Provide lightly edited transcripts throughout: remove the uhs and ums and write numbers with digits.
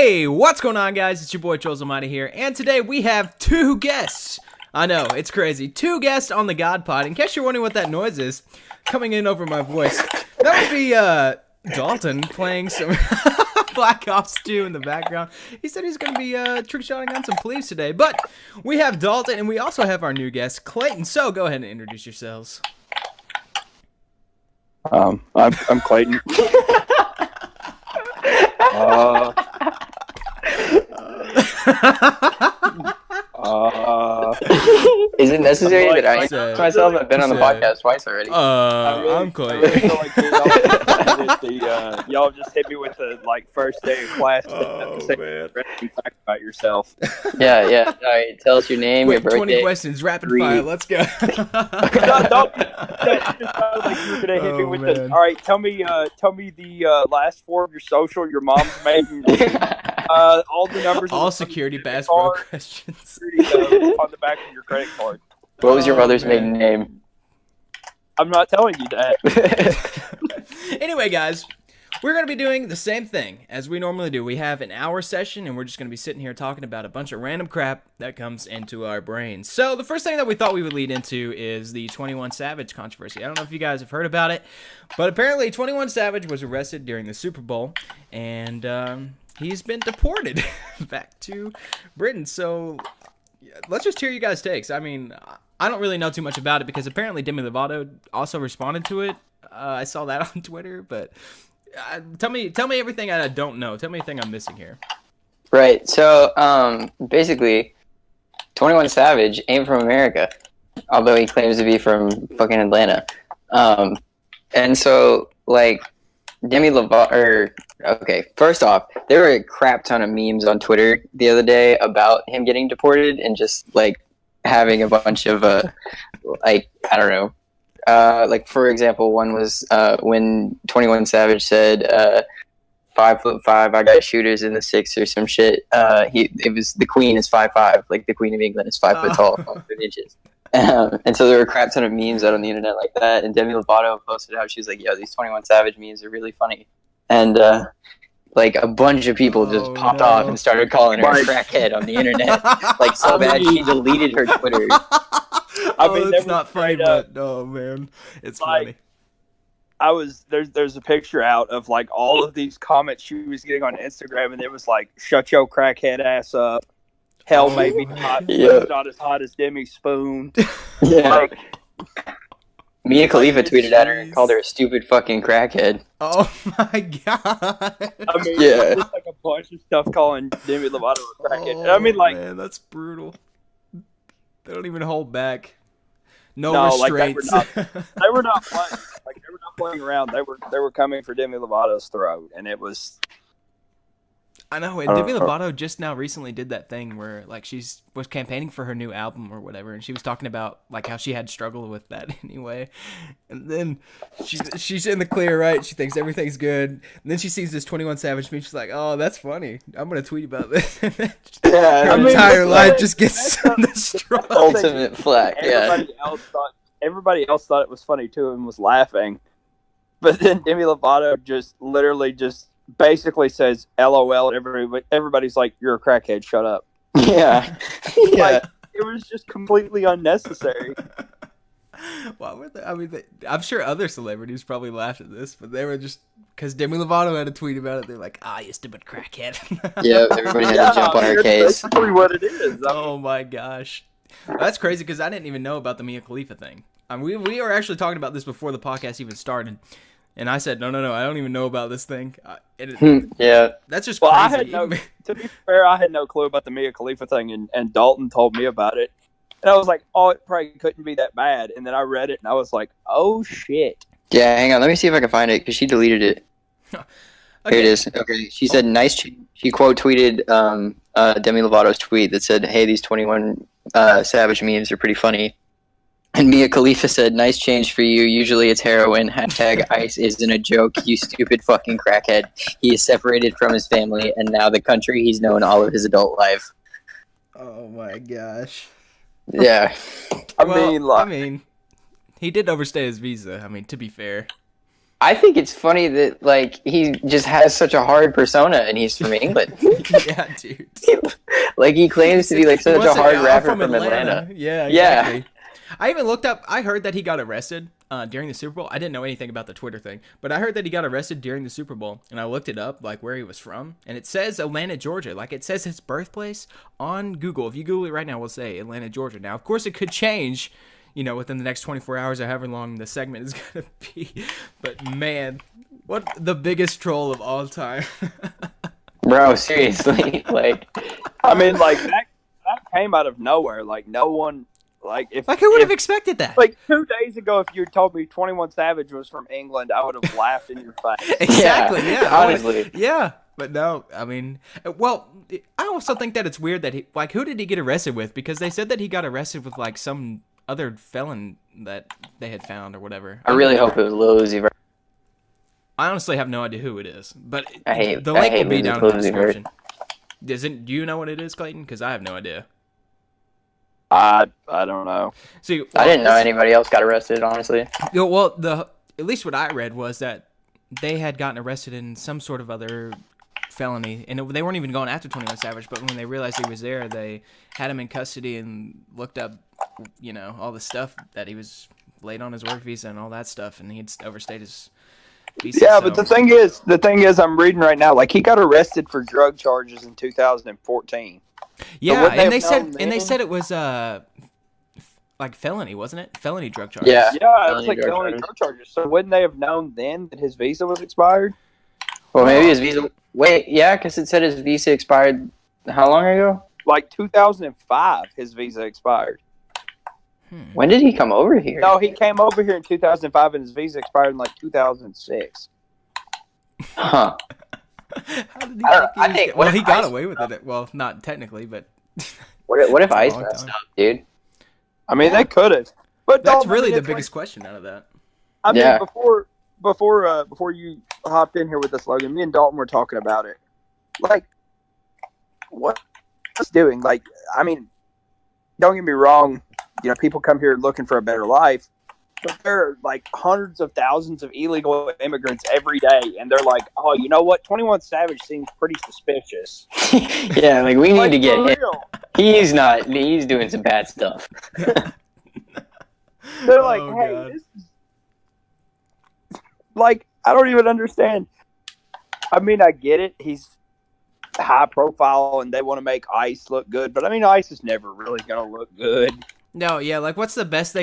Hey, what's going on, guys? It's your boy Trolls Almighty here, and today we have two guests. I know, it's crazy. Two guests on the GODPOD. In case you're wondering what that noise is, coming in over my voice, that would be Dalton playing some Black Ops 2 in the background. He said he's going to be trick-shotting on some police today, but we have Dalton, and we also have our new guest, Clayton. So go ahead and introduce yourselves. I'm Clayton. Is it necessary that I introduce myself? I've been on the podcast twice already. I'm Clayton. I feel like y'all just hit me with the first day of class. Man. Fact about yourself. Yeah. All right, tell us your name, your birthday. 20 questions, rapid fire. Let's go. Don't like you were gonna hit me with this. All right, tell me the last four of your social, your mom's maiden name, all the numbers, all security passport questions on the back of your credit card. What was your mother's maiden name? I'm not telling you that. Anyway, guys, we're going to be doing the same thing as we normally do. We have an hour session, and we're just going to be sitting here talking about a bunch of random crap that comes into our brains. So the first thing that we thought we would lead into is the 21 Savage controversy. I don't know if you guys have heard about it, but apparently 21 Savage was arrested during the Super Bowl, and he's been deported back to Britain. So let's just hear you guys' takes. I mean, I don't really know too much about it because apparently Demi Levato also responded to it. I saw that on Twitter, but tell me everything I don't know. Tell me everything I'm missing here. Right. So basically, 21 Savage ain't from America, although he claims to be from fucking Atlanta. And so Demi Levato. Okay, first off, there were a crap ton of memes on Twitter the other day about him getting deported and just having a bunch of I don't know. For example, one was when 21 Savage said 5'5", I got shooters in the 6 or some shit. It was the Queen is 5'5", like the Queen of England is 5 foot tall, 5 inches. And so there were a crap ton of memes out on the internet like that. And Demi Levato posted how she was like, "Yo, these 21 Savage memes are really funny." And a bunch of people just popped off and started calling her a crackhead on the internet, so bad she deleted her Twitter. It's not funny, but oh man, it's funny. There's a picture out of all of these comments she was getting on Instagram, and it was like, "Shut your crackhead ass up. Hell may be hot, but it's not as hot as Demi's spoon." Yeah. Mia Khalifa tweeted at her and called her a stupid fucking crackhead. Oh my god. I mean, yeah. Just a bunch of stuff calling Demi Levato a crackhead. Oh, I mean, man, that's brutal. They don't even hold back. No restraints. They were not playing. They were not playing around. They were coming for Demi Lovato's throat, and it was. I know, and Demi Levato just now recently did that thing where she was campaigning for her new album or whatever, and she was talking about how she had struggled with that anyway. And then she's in the clear, right? She thinks everything's good. And then she sees this 21 Savage meme. She's like, "Oh, that's funny. I'm gonna tweet about this." Her entire life just gets destroyed. Ultimate flack. Yeah. Everybody else thought it was funny too and was laughing, but then Demi Levato just literally basically says LOL, and everybody's like, "You're a crackhead, shut up." Yeah. It was just completely unnecessary. Why would they? I mean, I'm sure other celebrities probably laughed at this, but they were just because Demi Levato had a tweet about it. They're like, you stupid crackhead. Yeah, everybody had to jump on her case. That's basically what it is. Oh my gosh, that's crazy because I didn't even know about the Mia Khalifa thing. I mean, we were actually talking about this before the podcast even started. And I said, no, I don't even know about this thing. Yeah. That's just crazy. To be fair, I had no clue about the Mia Khalifa thing, and Dalton told me about it. And I was like, it probably couldn't be that bad. And then I read it, and I was like, oh, shit. Yeah, hang on. Let me see if I can find it, because she deleted it. Okay. Here it is. Okay, she said, nice. She quote tweeted Demi Lovato's tweet that said, "Hey, these 21 Savage memes are pretty funny." And Mia Khalifa said, "Nice change for you. Usually it's heroin. Hashtag ICE isn't a joke. You stupid fucking crackhead. He is separated from his family, and now the country he's known all of his adult life." Oh my gosh. Yeah. I mean, he did overstay his visa. I mean, to be fair. I think it's funny that like he just has such a hard persona and he's from England. Yeah, dude. Like he claims to be like such a hard rapper from Atlanta. Yeah, exactly. I even looked up. I heard that he got arrested during the Super Bowl. I didn't know anything about the Twitter thing, but I heard that he got arrested during the Super Bowl, and I looked it up, like where he was from, and it says Atlanta, Georgia. Like it says his birthplace on Google. If you Google it right now, we'll say Atlanta, Georgia. Now, of course, it could change, within the next 24 hours or however long the segment is gonna be. But man, what the biggest troll of all time. Bro, seriously, like, I mean, like that came out of nowhere. Like no one. Like who would have expected that? Like 2 days ago, if you had told me 21 Savage was from England, I would have laughed in your face. Exactly. Yeah. Honestly. Yeah. But no, I mean, well, I also think that it's weird that who did he get arrested with? Because they said that he got arrested with like some other felon that they had found or whatever. I really hope it was Lil Uzi Vert. I honestly have no idea who it is, but the link will be down in the description. Do you know what it is, Clayton? Because I have no idea. I don't know. See, I didn't know anybody else got arrested, honestly. Well, at least what I read was that they had gotten arrested in some sort of other felony, and they weren't even going after 21 Savage, but when they realized he was there, they had him in custody and looked up, all the stuff that he was late on his work visa and all that stuff, and he'd overstayed his visa. Yeah, but the thing is, I'm reading right now, like he got arrested for drug charges in 2014. Yeah, and they said it was like felony, wasn't it? Felony drug charges. Yeah, it was like felony drug charges. So wouldn't they have known then that his visa was expired? Well, maybe his visa. Wait, yeah, because it said his visa expired. How long ago? Like 2005, his visa expired. When did he come over here? No, he came over here in 2005, and his visa expired in like 2006. Huh. How did he he got away with it. Well, not technically, but what if ICE messed up, dude? I mean, they could have. But that's really the biggest question out of that. I mean, before you hopped in here with this, Logan, me and Dalton were talking about it. Like, what it's doing? Like, I mean, don't get me wrong. People come here looking for a better life. But there are like hundreds of thousands of illegal immigrants every day, and they're like, "Oh, you know what? 21 Savage seems pretty suspicious." Yeah, like we need to get him. Real. He's not. He's doing some bad stuff. They're like, "Hey, God. this is like I don't even understand." I mean, I get it. He's high profile, and they want to make ICE look good, but I mean, ICE is never really gonna look good. No, yeah, like what's the best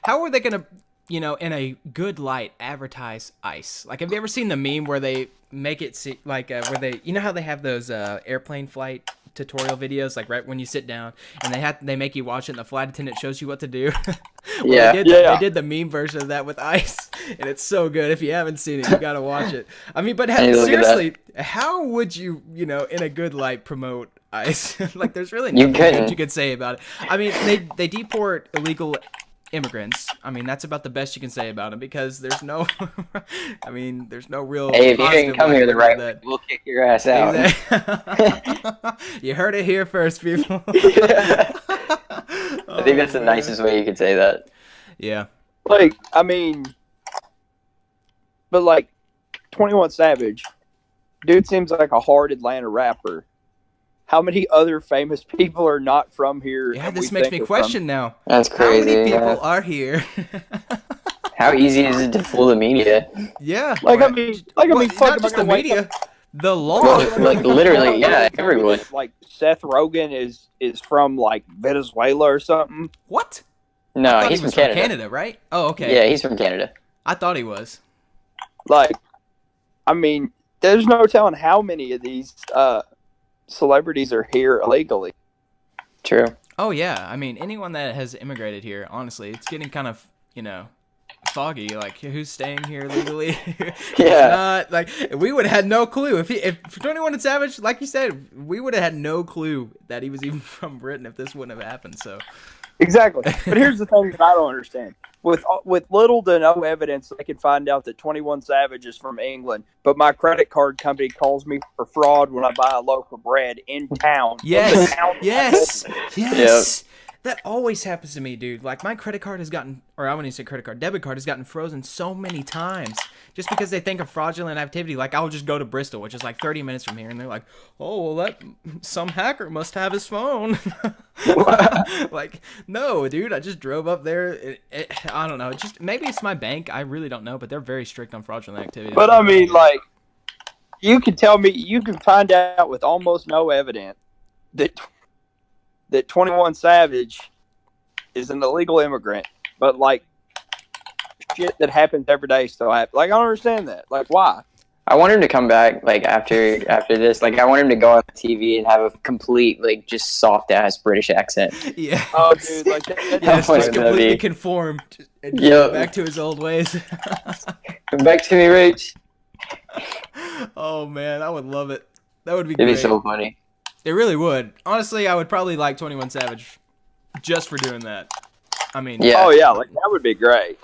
how are they gonna, in a good light advertise ICE? Like, have you ever seen the meme where they make it see, like, where they, how they have those airplane flight tutorial videos, like right when you sit down, and they make you watch it, and the flight attendant shows you what to do. Yeah, they did the meme version of that with ICE, and it's so good. If you haven't seen it, you gotta watch it. I mean, but seriously, how would you, in a good light promote ICE? Like, there's really nothing good you could say about it. I mean, they deport illegal immigrants. I mean, that's about the best you can say about them, because there's no, there's no real. Hey, if you didn't come here the right way, we'll kick your ass out. You heard it here first, people. I think that's the nicest way you could say that. Yeah. Like, I mean, but like 21 Savage, dude seems like a hard Atlanta rapper. How many other famous people are not from here? Yeah, this makes me question now. That's crazy. How many people are here? How easy is it to fool the media? Yeah. Like, I mean, not just the media, the law. Well, like, literally, yeah, everyone. Like, Seth Rogen is from, like, Venezuela or something. What? No, he's from Canada. Canada, right? Oh, okay. Yeah, he's from Canada. I thought he was. Like, I mean, there's no telling how many of these celebrities are here illegally. True. Oh, yeah. I mean, anyone that has immigrated here, honestly, it's getting kind of, foggy. Like, who's staying here legally? Yeah. Not, like, we would have had no clue. If 21 Savage, like you said, we would have had no clue that he was even from Britain if this wouldn't have happened, so. Exactly. But here's the thing that I don't understand. With little to no evidence, I can find out that 21 Savage is from England, but my credit card company calls me for fraud when I buy a loaf of bread in town. Yes. Yes. Yep. That always happens to me, dude. Like, my credit card has gotten, or I wouldn't even say credit card, debit card has gotten frozen so many times just because they think of fraudulent activity. Like, I'll just go to Bristol, which is like 30 minutes from here, and they're like, oh, well, some hacker must have his phone. Like, no, dude, I just drove up there. I don't know. Maybe it's my bank. I really don't know, but they're very strict on fraudulent activity. But, I mean, like, you can tell me, you can find out with almost no evidence that 21 Savage is an illegal immigrant, but like shit that happens every day still happens. Like, I don't understand that. Like, why? I want him to come back like after this. Like, I want him to go on TV and have a complete like just soft ass British accent. Yeah. Oh, dude, like that just completely conformed and go back to his old ways. Come back to me, Rach. Oh man, I would love it. That would be It'd great. be so funny. It really would. Honestly, I would probably like 21 Savage just for doing that. I mean, yeah. Oh yeah, like that would be great.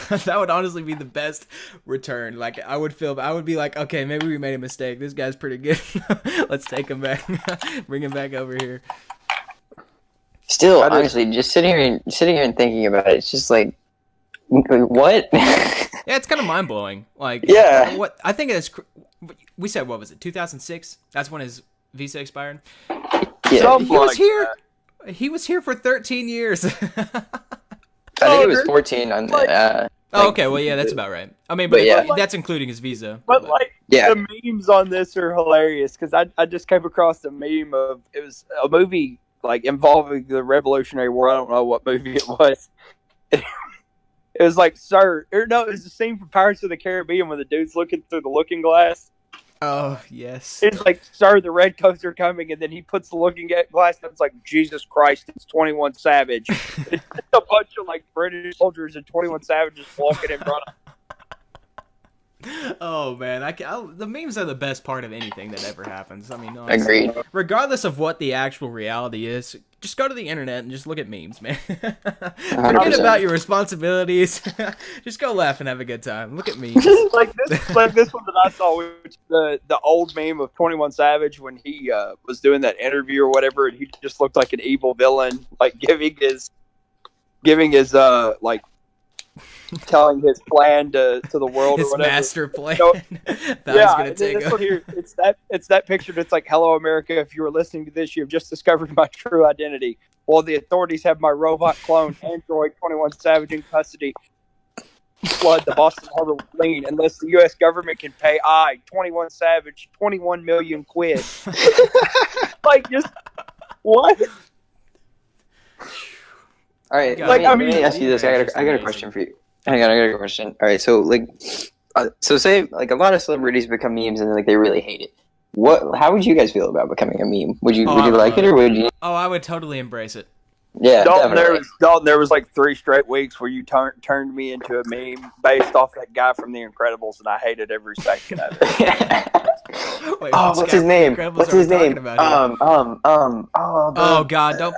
That would honestly be the best return. Like, I would be like, okay, maybe we made a mistake. This guy's pretty good. Let's take him back. Bring him back over here. Still, honestly, just sitting here and thinking about it, it's just like, what? Yeah, it's kind of mind blowing. Like, yeah. What I think it's. We said, what was it? 2006. That's when his visa expired. Yeah. He was here. He was here for 13 years. I think it was 14 on the. Okay, well, yeah, that's about right. I mean, but yeah, that's including his visa. But like, the memes on this are hilarious because I just came across a meme of it was a movie like involving the Revolutionary War. I don't know what movie it was. It was like, it was the scene from Pirates of the Caribbean when the dude's looking through the looking glass. Oh, yes. It's like, sir, the redcoats are coming, and then he puts the looking glass, and it's like, Jesus Christ, it's 21 Savage. It's a bunch of, like, British soldiers and 21 Savages walking in front of him. Oh, man. The memes are the best part of anything that ever happens. I mean, honestly, agreed. Regardless of what the actual reality is, just go to the internet and just look at memes, man. Forget about your responsibilities. Just go laugh and have a good time. Look at memes. like this one that I saw, which the old meme of 21 Savage when he was doing that interview or whatever, and he just looked like an evil villain, like giving his like telling his plan to the world, his or whatever. Master plan. So, yeah, this one here, it's that picture that's like, hello America, if you were listening to this, you have just discovered my true identity. While the authorities have my robot clone android 21 Savage in custody, flood the Boston Harbor with lean unless the U.S. government can pay 21 Savage 21 million quid. Like, just what? All right, like, let me ask you this. I got a question for you. Hang on, I got a question. All right, so like, say like a lot of celebrities become memes and like they really hate it. How would you guys feel about becoming a meme? Would you like it, or would you? Oh, I would totally embrace it. Yeah, Dalton, there was like 3 straight weeks where you turned me into a meme based off that guy from The Incredibles, and I hated every second of it. Wait, what's his name? What's his name? Oh God! Don't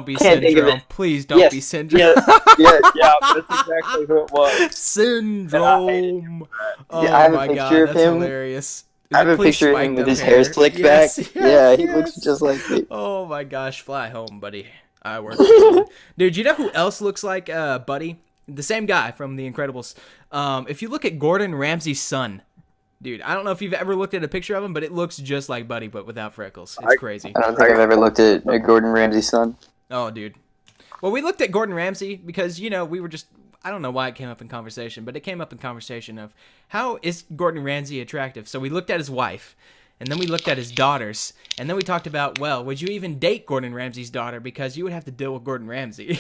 be Syndrome. Please don't be Syndrome. Yeah, that's exactly who it was. Syndrome. Oh my God, that's hilarious. I have a picture of him with his hair slicked back. Yeah, he looks just like me. Oh my gosh, fly home, buddy. I work with dude, you know who else looks like Buddy? The same guy from The Incredibles. If you look at Gordon Ramsay's son, dude, I don't know if you've ever looked at a picture of him, but it looks just like Buddy, but without freckles. It's crazy. I don't think I've ever looked at Gordon Ramsay's son. Oh, dude. Well, we looked at Gordon Ramsay because, we were just... I don't know why it came up in conversation, but it came up in conversation of how is Gordon Ramsay attractive? So we looked at his wife, and then we looked at his daughters, and then we talked about, well, would you even date Gordon Ramsay's daughter because you would have to deal with Gordon Ramsay,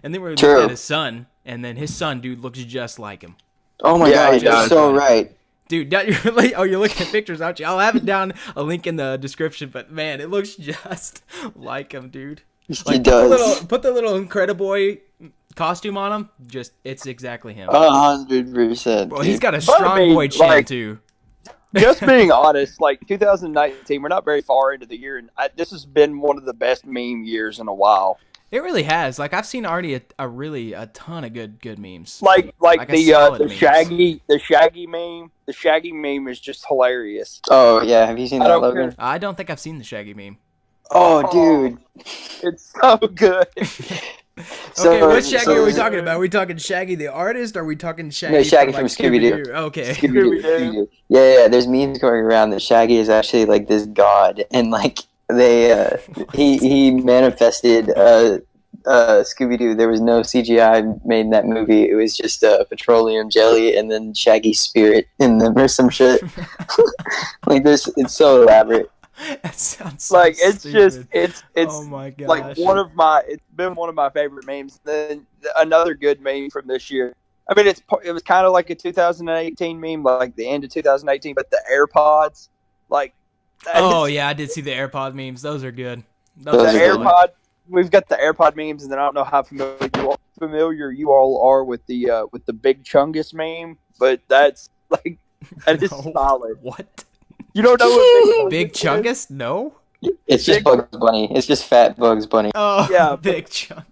And then we looked at his son, and then his son, dude, looks just like him. Oh my God, you're so right. Dude, you're looking at pictures, aren't you? I'll have it down, a link in the description, but man, it looks just like him, dude. Like, he does. Put the little Incrediboy costume on him. It's exactly him. 100%. Well, he's got a strong boy chin too. Just being honest, like 2019, we're not very far into the year, and this has been one of the best meme years in a while. It really has. Like, I've seen already a ton of good memes. Like the Shaggy meme. The Shaggy meme is just hilarious. Oh yeah, have you seen that, Logan? I don't think I've seen the Shaggy meme. Oh, dude. It's so good. Okay, what Shaggy are we talking about? Are we talking Shaggy the artist? Or are we talking Shaggy? No, Shaggy from, like, from Scooby-Doo. Okay. Scooby-Doo. Yeah. There's memes going around that Shaggy is actually like this god, and like he manifested Scooby-Doo. There was no CGI made in that movie. It was just petroleum jelly and then Shaggy's spirit in them or some shit. Like this, it's so elaborate. That sounds so Like it's stupid. just it's Oh my gosh. like it's been one of my favorite memes. Then another good meme from this year. I mean, it was kind of like a 2018 meme, like the end of 2018, but the AirPods, like. Oh yeah, I did see the Airpod memes. Those are good. The Those are good. AirPod. We've got the AirPod memes, and then I don't know how familiar you all are with the big Chungus meme, but that's like that is No. solid. What? You don't know what Big Chungus? No. It's just Bugs Bunny. It's just fat Bugs Bunny. Oh Yeah, but- Big Chungus.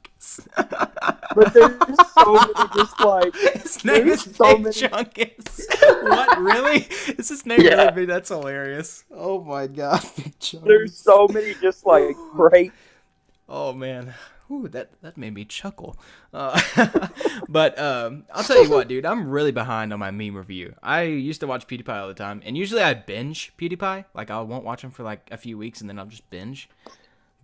But there's so many just like His name is there's so Big many- Chungus. What? Really? Is his name Yeah. really big? That's hilarious. Oh my god, Big Chungus. there's so many just like great. Oh man, ooh, that made me chuckle. But I'll tell you what, dude, I'm really behind on my meme review. I used to watch PewDiePie all the time, and usually I binge PewDiePie. Like I won't watch him for like a few weeks, and then I'll just binge.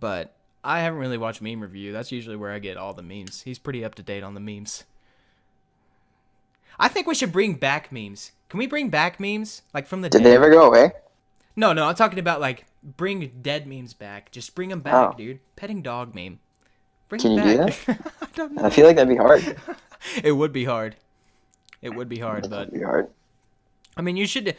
But I haven't really watched meme review. That's usually where I get all the memes. He's pretty up to date on the memes. I think we should bring back memes. Can we bring back memes like from the Did dead? they ever go away? No, I'm talking about like bring dead memes back. Just bring them back, Oh. dude. Petting dog meme. Bring Can it you do back. I don't know. I feel like that'd be hard. It would be hard. It would be hard, but That'd be hard. I mean, you should.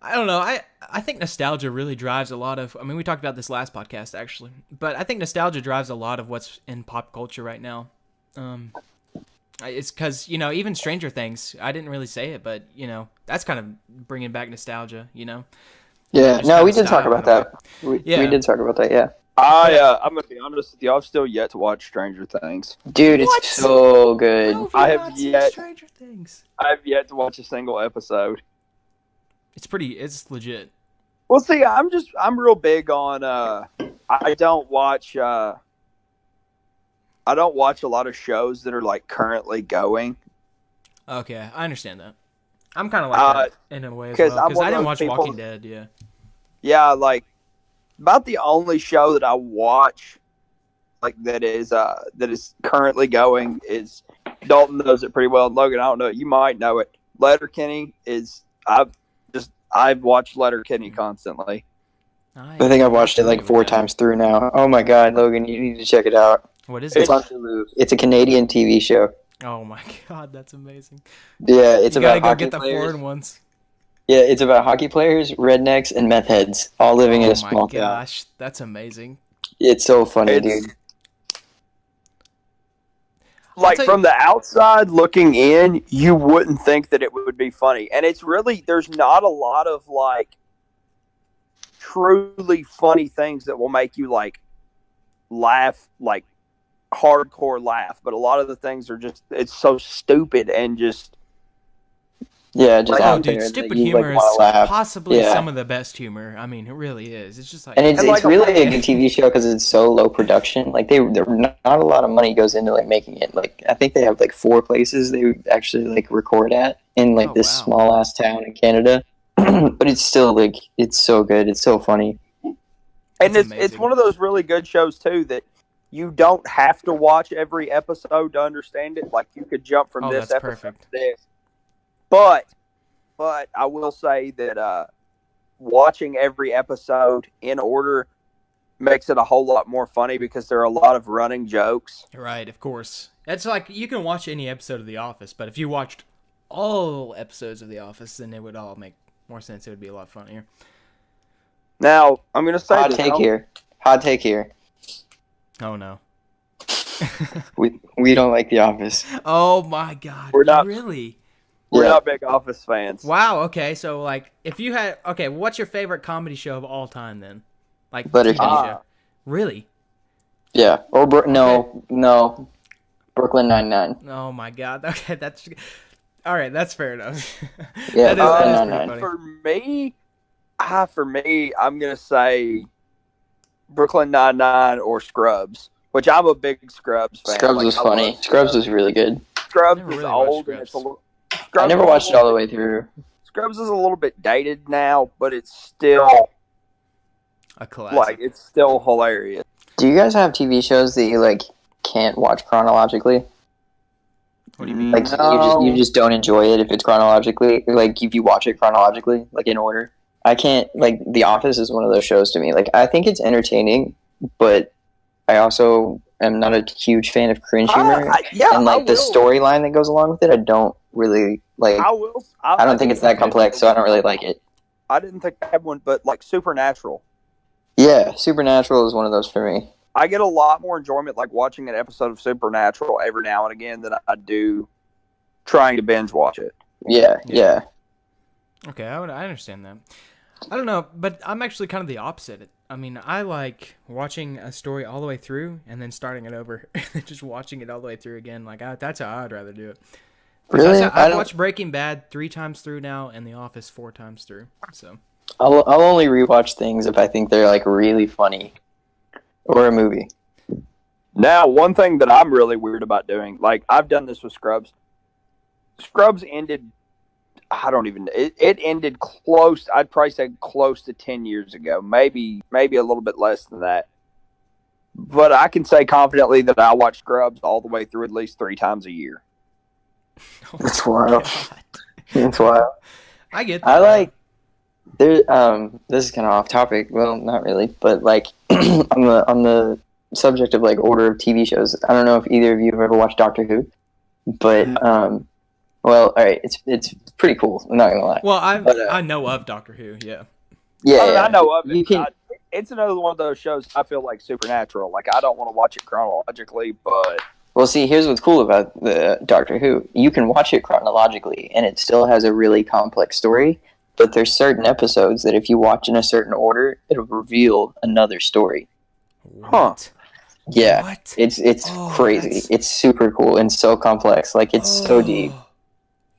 I don't know. I think nostalgia really drives a lot of. I mean, we talked about this last podcast actually, but I think nostalgia drives a lot of what's in pop culture right now. It's because even Stranger Things. I didn't really say it, but that's kind of bringing back nostalgia. Yeah, Just no, kind we of did talk style about in a that. We Yeah. did talk about that, yeah. I'm gonna be honest with you. I've still yet to watch Stranger Things. Dude, What? it's so good. How I you have not seen yet- Stranger Things. I've yet to watch a single episode. It's legit. Well, see, I'm real big on. I don't watch. I don't watch a lot of shows that are like currently going. Okay, I understand that. I'm kind of like that in a way as 'cause well I'm because one I of didn't those watch people- Walking Dead. Yeah. Yeah, like about the only show that I watch, like that is currently going is Dalton knows it pretty well. Logan, I don't know. You might know it. Letterkenny is. I've watched Letterkenny constantly. I think I've watched it like 4 times through now. Oh my god, Logan, you need to check it out. What is It's it? on Hulu. It's a Canadian TV show. Oh my god, that's amazing. Yeah, it's You gotta about go hockey get the players. foreign ones. Yeah, it's about hockey players, rednecks, and meth heads all living in Oh a small my town. gosh, that's amazing. It's so funny, It's- dude. Like tell from the outside looking in, you wouldn't think that it would be funny, and it's really there's not a lot of like truly funny things that will make you like laugh, like hardcore laugh. But a lot of the things are just it's so stupid and just Yeah, just Like, out Oh, dude, there stupid that you, humor like, is wanna laugh. possibly Yeah. some of the best humor. I mean, it really is. It's just like, And it's And, like, really a good TV show because it's so low production. Like they're not a lot of money goes into like making it. Like I think they have like 4 places they actually like record at in like Oh, this wow. small ass town in Canada. But it's still like it's so good. It's so funny. and That's it's amazing. one of those really good shows too that you don't have to watch every episode to understand it. Like you could jump from Oh, this that's episode perfect. to this. But I will say that watching every episode in order makes it a whole lot more funny because there are a lot of running jokes. right, of course. It's like you can watch any episode of The Office, but if you watched all episodes of The Office, then it would all make more sense. It would be a lot funnier. Now I'm going to say Hot this, take here. Hot take here. Oh no. We don't like The Office. Oh my god. We're not- Really? We're Yeah. not big Office fans. Wow, okay, so like if you had what's your favorite comedy show of all time then? Like Letterkenny. TV show. Really? Yeah. Or no. Brooklyn Nine-Nine. Oh my god. Okay, that's all right. That's fair enough. Yeah, that is Brooklyn pretty Nine-Nine. funny. For me, I'm going to say Brooklyn Nine-Nine or Scrubs, which I'm a big Scrubs fan. Scrubs was funny. Scrubs was really good. Scrubs is old and it's a little. I never watched it all the way through. Scrubs is a little bit dated now, but it's still a classic. Like it's still hilarious. Do you guys have TV shows that you like can't watch chronologically? What do you mean? Like you just don't enjoy it if it's chronologically, like if you watch it chronologically, like in order. I can't, like, The Office is one of those shows to me. Like, I think it's entertaining, but I also am not a huge fan of cringe humor. And, like, the storyline that goes along with it, I don't really, like, I don't think it's that complex, so I don't really like it. I didn't think I had one, but, like, Supernatural. Yeah, Supernatural is one of those for me. I get a lot more enjoyment, like, watching an episode of Supernatural every now and again than I do trying to binge watch it. Yeah. Okay, I understand that. I don't know, but I'm actually kind of the opposite. I mean, I like watching a story all the way through and then starting it over, just watching it all the way through again. Like that's how I'd rather do it. Really, I've watched Breaking Bad 3 times through now, and The Office 4 times through. So I'll only rewatch things if I think they're like really funny, or a movie. Now, one thing that I'm really weird about doing, like I've done this with Scrubs. Scrubs ended. It ended close. I'd probably say close to 10 years ago, maybe a little bit less than that. But I can say confidently that I watch Scrubs all the way through at least 3 times a year. That's wild. That's wild. I get that. I like there. This is kind of off topic. Well, not really, but like on the subject of like order of TV shows. I don't know if either of you have ever watched Doctor Who, but well, all right, it's pretty cool. I'm not gonna lie. Well, I know of Doctor Who. Yeah. I know of it. It's another one of those shows. I feel like Supernatural. Like I don't want to watch it chronologically, but well, see, here's what's cool about the Doctor Who. You can watch it chronologically, and it still has a really complex story. But there's certain episodes that if you watch in a certain order, it'll reveal another story. What? Yeah, what? It's crazy. It's super cool and so complex. Like it's so deep.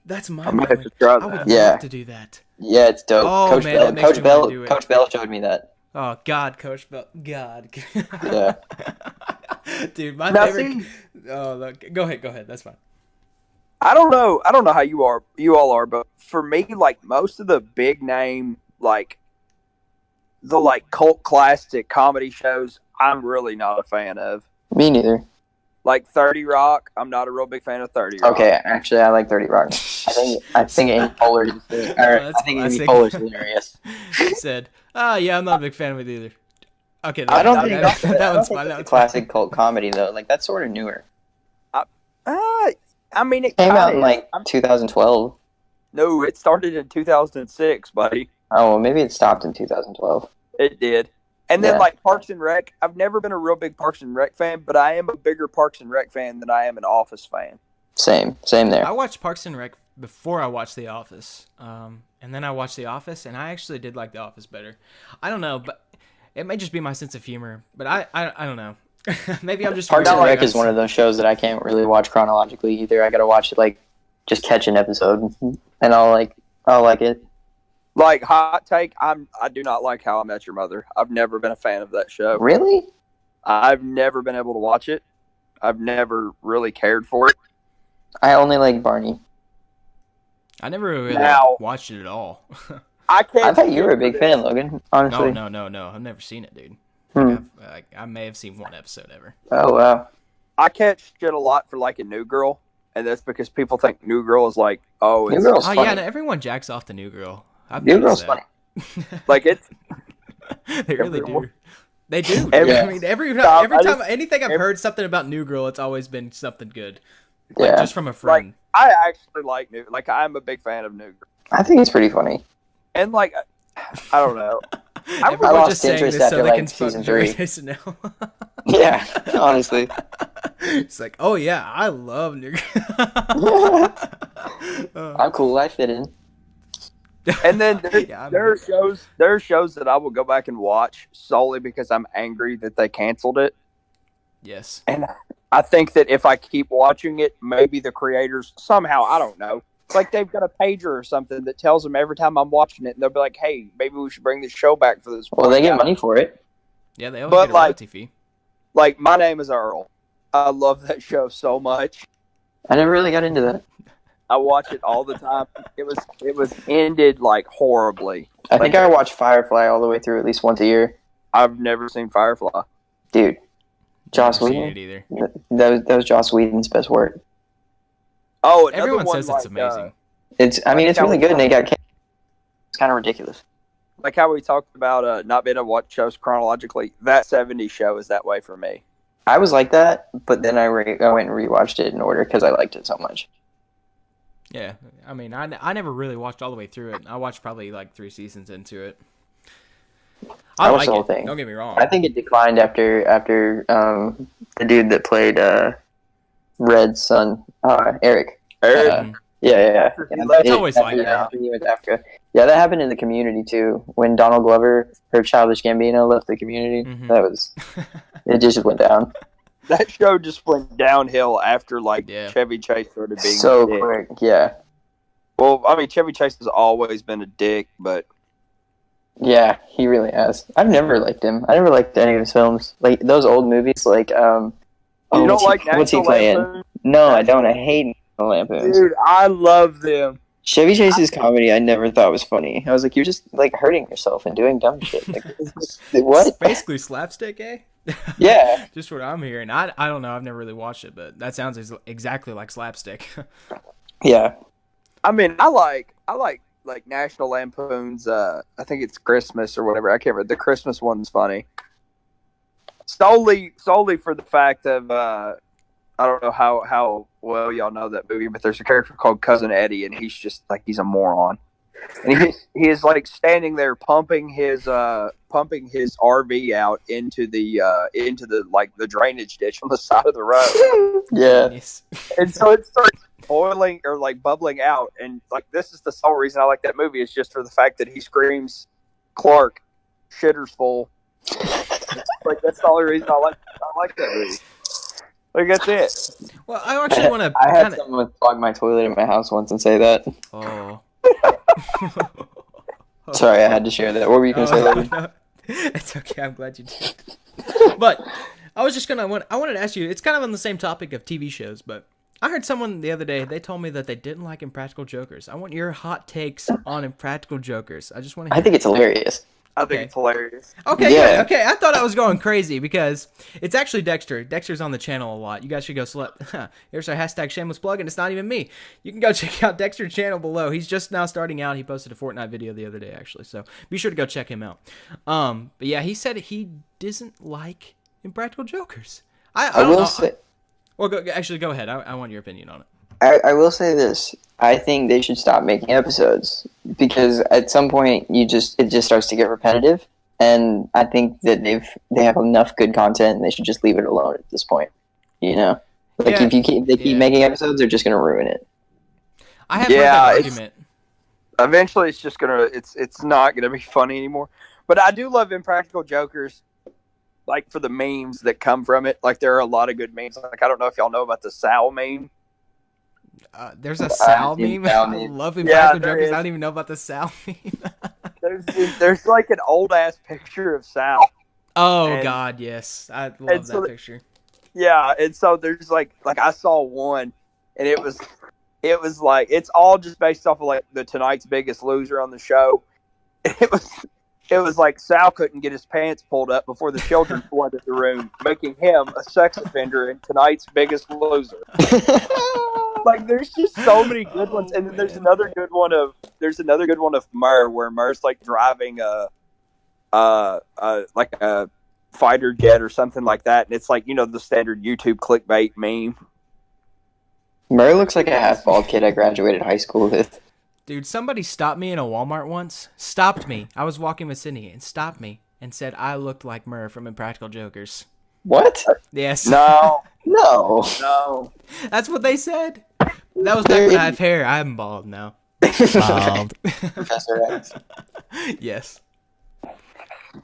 That's my. I would love to do that. Yeah, it's dope. Oh, Coach man, Bell. Coach Bell showed me that. Oh God, Coach Bell. God. Yeah. Dude, my favorite. Oh, look. Go ahead. That's fine. I don't know how you all are, but for me, like most of the big name, like the like cult classic comedy shows, I'm really not a fan of. Me neither. Like 30 Rock, I'm not a real big fan of 30 Rock. Okay, actually, I like 30 Rock. I think Amy Poehler is hilarious. He said, yeah, I'm not a big fan of it either." Okay, I don't think that one's fine. That one's classic cult comedy though. Like that's sort of newer. I mean, it came out in like 2012. No, it started in 2006, buddy. Oh, well, maybe it stopped in 2012. It did. And then, like, Parks and Rec, I've never been a real big Parks and Rec fan, but I am a bigger Parks and Rec fan than I am an Office fan. Same there. I watched Parks and Rec before I watched The Office. And then I watched The Office, and I actually did like The Office better. I don't know, but it may just be my sense of humor. But I don't know. Maybe I'm just... Parks and Rec is one of those shows that I can't really watch chronologically either. I gotta watch it, like, just catch an episode, and I'll like it. Like, hot take, I do not like How I Met Your Mother. I've never been a fan of that show. Really? I've never been able to watch it. I've never really cared for it. I only like Barney. I never really watched it at all. I thought you were a big fan, Logan, honestly. No. I've never seen it, dude. I may have seen one episode ever. Oh, wow. I catch shit a lot for liking New Girl, and that's because people think New Girl is like, New Girl's funny. Yeah, no, everyone jacks off the New Girl. New Girl's funny. Like it's they really do. They do. I mean, every time anything I've heard something about New Girl, it's always been something good. Like, just from a friend. Like, I actually like I'm a big fan of New Girl. I think it's pretty funny. And like, I don't know. I lost interest after like season 3. Yeah, honestly. It's like, oh yeah, I love New Girl. I'm cool. I fit in. And then there are shows that I will go back and watch solely because I'm angry that they canceled it. Yes. And I think that if I keep watching it, maybe the creators somehow, I don't know, like they've got a pager or something that tells them every time I'm watching it, and they'll be like, "Hey, maybe we should bring this show back for this." Well, they get money for it. Yeah, they always But, get a royalty fee. Like, My Name is Earl. I love that show so much. I never really got into that. I watch it all the time. It was ended like horribly. I think I watch Firefly all the way through at least once a year. I've never seen Firefly. Dude, Joss Never seen Whedon. it either. That was Joss Whedon's best work. Oh, another Everyone one, says it's amazing. It's really good, and they got. It's kind of ridiculous. Like how we talked about not being able to watch shows chronologically. That '70s show is that way for me. I was like that, but then I went and rewatched it in order because I liked it so much. Yeah, I mean, I never really watched all the way through it. I watched probably like 3 seasons into it. I watched like the whole it. thing. Don't get me wrong. I think it declined after the dude that played Red's son, Eric. Yeah. It's always like that. After he went to Africa. Yeah, that happened in The Community too. When Donald Glover, or Childish Gambino, left The Community, it just went down. That show just went downhill after Chevy Chase started being so a dick. quick. Yeah. Well, I mean, Chevy Chase has always been a dick, but yeah, he really has. I've never liked him. I never liked any of his films. Like those old movies, like you don't like what's he National playing? Lampoon? No, I don't. I hate National Lampoons. Dude, I love them. Chevy Chase's comedy I never thought was funny. I was like, you're just like hurting yourself and doing dumb shit. Like, what? It's basically slapstick, eh? Yeah. Just what I'm hearing. I don't know. I've never really watched it, but that sounds exactly like slapstick. Yeah. I mean, I like National Lampoon's. I think it's Christmas or whatever. I can't remember. The Christmas one's funny. Solely for the fact of I don't know how well y'all know that movie, but there's a character called Cousin Eddie, and he's just like he's a moron. And he is like standing there pumping his RV out into the like the drainage ditch on the side of the road. Yeah. Yes. And so it starts boiling or like bubbling out, and like this is the sole reason I like that movie is just for the fact that he screams, "Clark, shitter's full." Like that's the only reason I like that movie. Like that's it. Well, I actually want to. I had someone clog my toilet in my house once and say that. Oh. Sorry, I had to share that. What were you going to say, Logan? No. It's okay. I'm glad you did. But I was just I wanted to ask you. It's kind of on the same topic of TV shows, but I heard someone the other day. They told me that they didn't like Impractical Jokers. I want your hot takes on Impractical Jokers. I just want to. I think it's hilarious. I think it's hilarious. Okay, Yeah. good. Okay, I thought I was going crazy because it's actually Dexter. Dexter's on the channel a lot. You guys should go Here's our hashtag shameless plug, and it's not even me. You can go check out Dexter's channel below. He's just now starting out. He posted a Fortnite video the other day, actually, so be sure to go check him out. But yeah, he said he doesn't like Impractical Jokers. I will say... Well, go ahead. I want your opinion on it. I will say this. I think they should stop making episodes because at some point it just starts to get repetitive, and I think that they have enough good content and they should just leave it alone at this point. You know, like if they keep making episodes, they're just gonna ruin it. I have heard that argument. Eventually, it's not gonna be funny anymore. But I do love Impractical Jokers, like for the memes that come from it. Like there are a lot of good memes. Like I don't know if y'all know about the Sal meme. There's a Sal meme. I love Impractical Jokers. I don't even know about the Sal meme. there's like an old ass picture of Sal. Oh God, yes, I love that picture. Yeah, and so there's like I saw one, and it was like it's all just based off of like the Tonight's Biggest Loser on the show. It was like Sal couldn't get his pants pulled up before the children flooded the room, making him a sex offender in Tonight's Biggest Loser. Like there's just so many good ones, and then there's another good one of Murr, where Murr's like driving like a fighter jet or something like that, and it's like the standard YouTube clickbait meme. Murr looks like a half bald kid I graduated high school with. Dude, somebody stopped me in a Walmart once. Stopped me. I was walking with Sydney and stopped me and said I looked like Murr from Impractical Jokers. What? Yes. No. That's what they said. That was back when I have hair. I'm bald now. Bald. Professor X. Yes.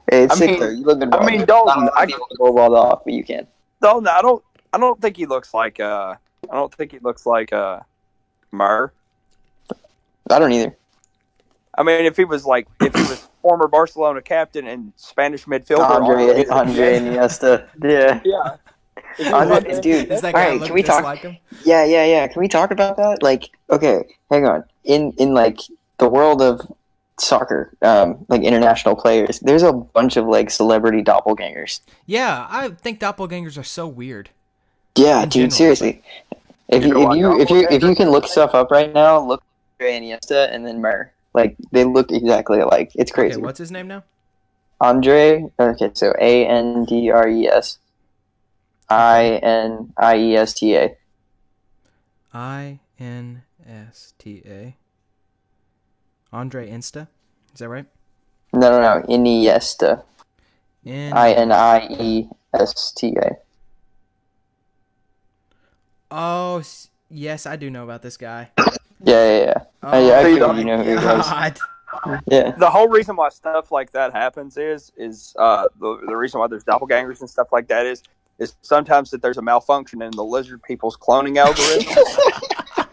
Hey, it's sick though. You look good. I mean, Dalton, I can go bald off, but you can. Dalton, I don't think he looks like Murr. I don't either. I mean, if he was former Barcelona captain and Spanish midfielder. Andre Iniesta. Yeah. Yeah. Dude, Does that all guy right, look can we just talk? like him? Yeah. Can we talk about that? Like, okay, hang on. In like the world of soccer, like international players, there's a bunch of like celebrity doppelgangers. Yeah, I think doppelgangers are so weird. Yeah, In dude, general, seriously. If You know what you doppelgangers can look are? stuff up right now, look at Iniesta and then Murr. Like they look exactly alike. It's crazy. Okay, what's his name now? Andre. Okay, so Andres. Iniesta. Insta. Andre Insta? Is that right? No. Iniesta. Iniesta. Oh, yes, I do know about this guy. Yeah. Oh, Yeah, I my figured you know who he was. God. Yeah. The whole reason why stuff like that happens is the reason why there's doppelgangers and stuff like that is sometimes that there's a malfunction in the lizard people's cloning algorithm,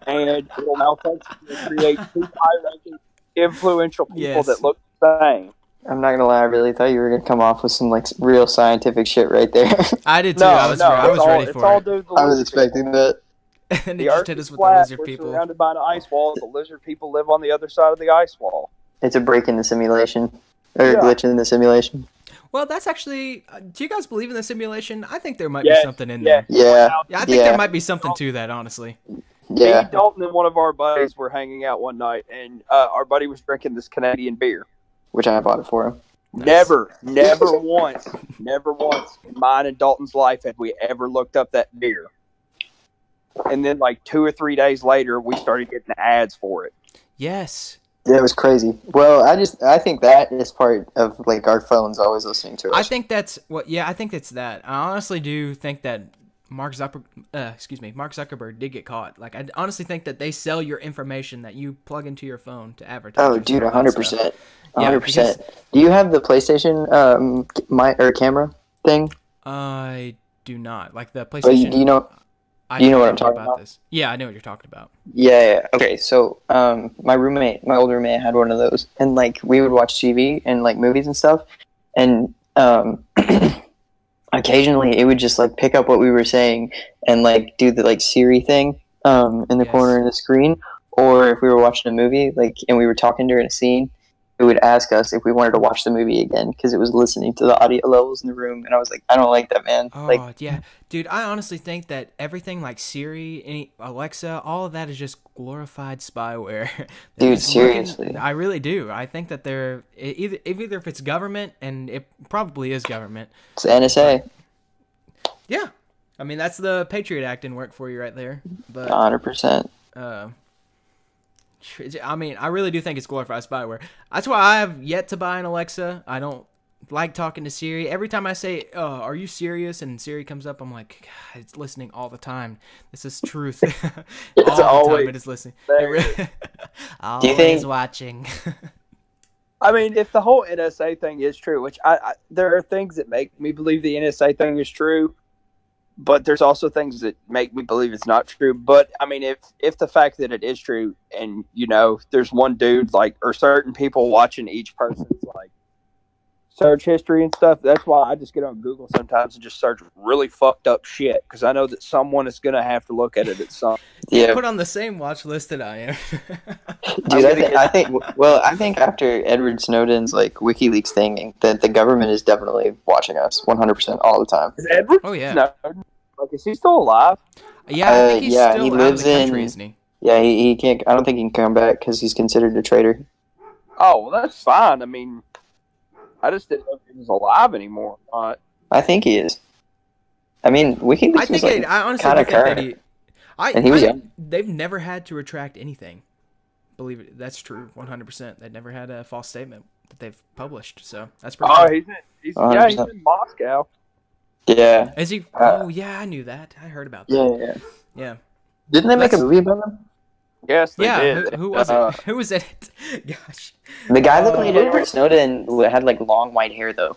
and it'll malfunction and create two high-ranking, influential people Yes. that look the same. I'm not gonna lie, I really thought you were gonna come off with some like real scientific shit right there. I did too. No, I was ready it's for all it. due to the I was lizard expecting people. that. And they The just Earth hit is us with the flat. lizard We're people. surrounded by an ice wall. The lizard people live on the other side of the ice wall. It's a break in the simulation. Or a Yeah. glitch in the simulation. Well, that's actually. Do you guys believe in the simulation? I think there might be Yes, something in yes. there. Yeah. Yeah, I think there might be something to that, honestly. Yeah. Me, Dalton, and one of our buddies were hanging out one night, and our buddy was drinking this Canadian beer. Which I bought it for him. Never once in mine and Dalton's life had we ever looked up that beer. And then, like 2 or 3 days later, we started getting ads for it. Yes. Yeah, it was crazy. Well, I think that is part of like our phones always listening to us. I think that's what. Yeah, I think it's that. I honestly do think that Mark Zuckerberg did get caught. Like, I honestly think that they sell your information that you plug into your phone to advertise. Oh, dude, 100%. Yeah, 100%. Do you have the PlayStation camera thing? I do not like the Or PlayStation. do you know? I do you know what don't I'm talking about? This. Yeah, I know what you're talking about. Yeah. Okay, so my old roommate had one of those, and like we would watch TV and like movies and stuff, and occasionally it would just like pick up what we were saying and like do the like Siri thing in the Yes. corner of the screen, or if we were watching a movie like and we were talking during a scene, it would ask us if we wanted to watch the movie again because it was listening to the audio levels in the room, and I was like, I don't like that, man. Oh, Like, yeah. Dude, I honestly think that everything like Siri, Alexa, all of that is just glorified spyware. They're Dude, just looking- seriously. I really do. I think that they're either if it's government, and it probably is government. it's the NSA, Yeah. I mean, that's the Patriot Act in work for you right there. But 100%. I mean, I really do think it's glorified spyware. That's why I have yet to buy an Alexa. I don't like talking to Siri. Every time I say, "Are you serious?" and Siri comes up, I'm like, God, it's listening all the time. This is truth. all the always time it is listening. there. Always think- watching. I mean, if the whole NSA thing is true, which I there are things that make me believe the NSA thing is true, but there's also things that make me believe it's not true. But I mean, if the fact that it is true, and you know, there's one dude like or certain people watching each person's like search history and stuff, that's why I just get on Google sometimes and just search really fucked up shit because I know that someone is gonna have to look at it at some. Yeah, Put on the same watch list that I am. dude. I think after Edward Snowden's like WikiLeaks thing, that the government is definitely watching us 100% all the time. Is Edward? Oh, yeah. Snowden, like, is he still alive? Yeah, I think he's yeah, still he out lives of the country, in- isn't he? Yeah, he can't. I don't think he can come back because he's considered a traitor. Oh, well, that's fine. I mean, I just didn't know if he was alive anymore. I think he is. I mean, WikiLeaks I think was like I honestly kinda think that current. and he was young. they've never had to retract anything. Believe it, that's true, 100%. They've never had a false statement that they've published, so that's pretty. Oh, cool. he's 100%. in Moscow. Yeah, Is he? uh, Oh yeah, I knew that. I heard about that. yeah. Yeah. Didn't they make a That's- movie about him? Yes, they Yeah. did. Who was it? Who was in it? Gosh. The guy that played Edward Snowden had like long white hair though.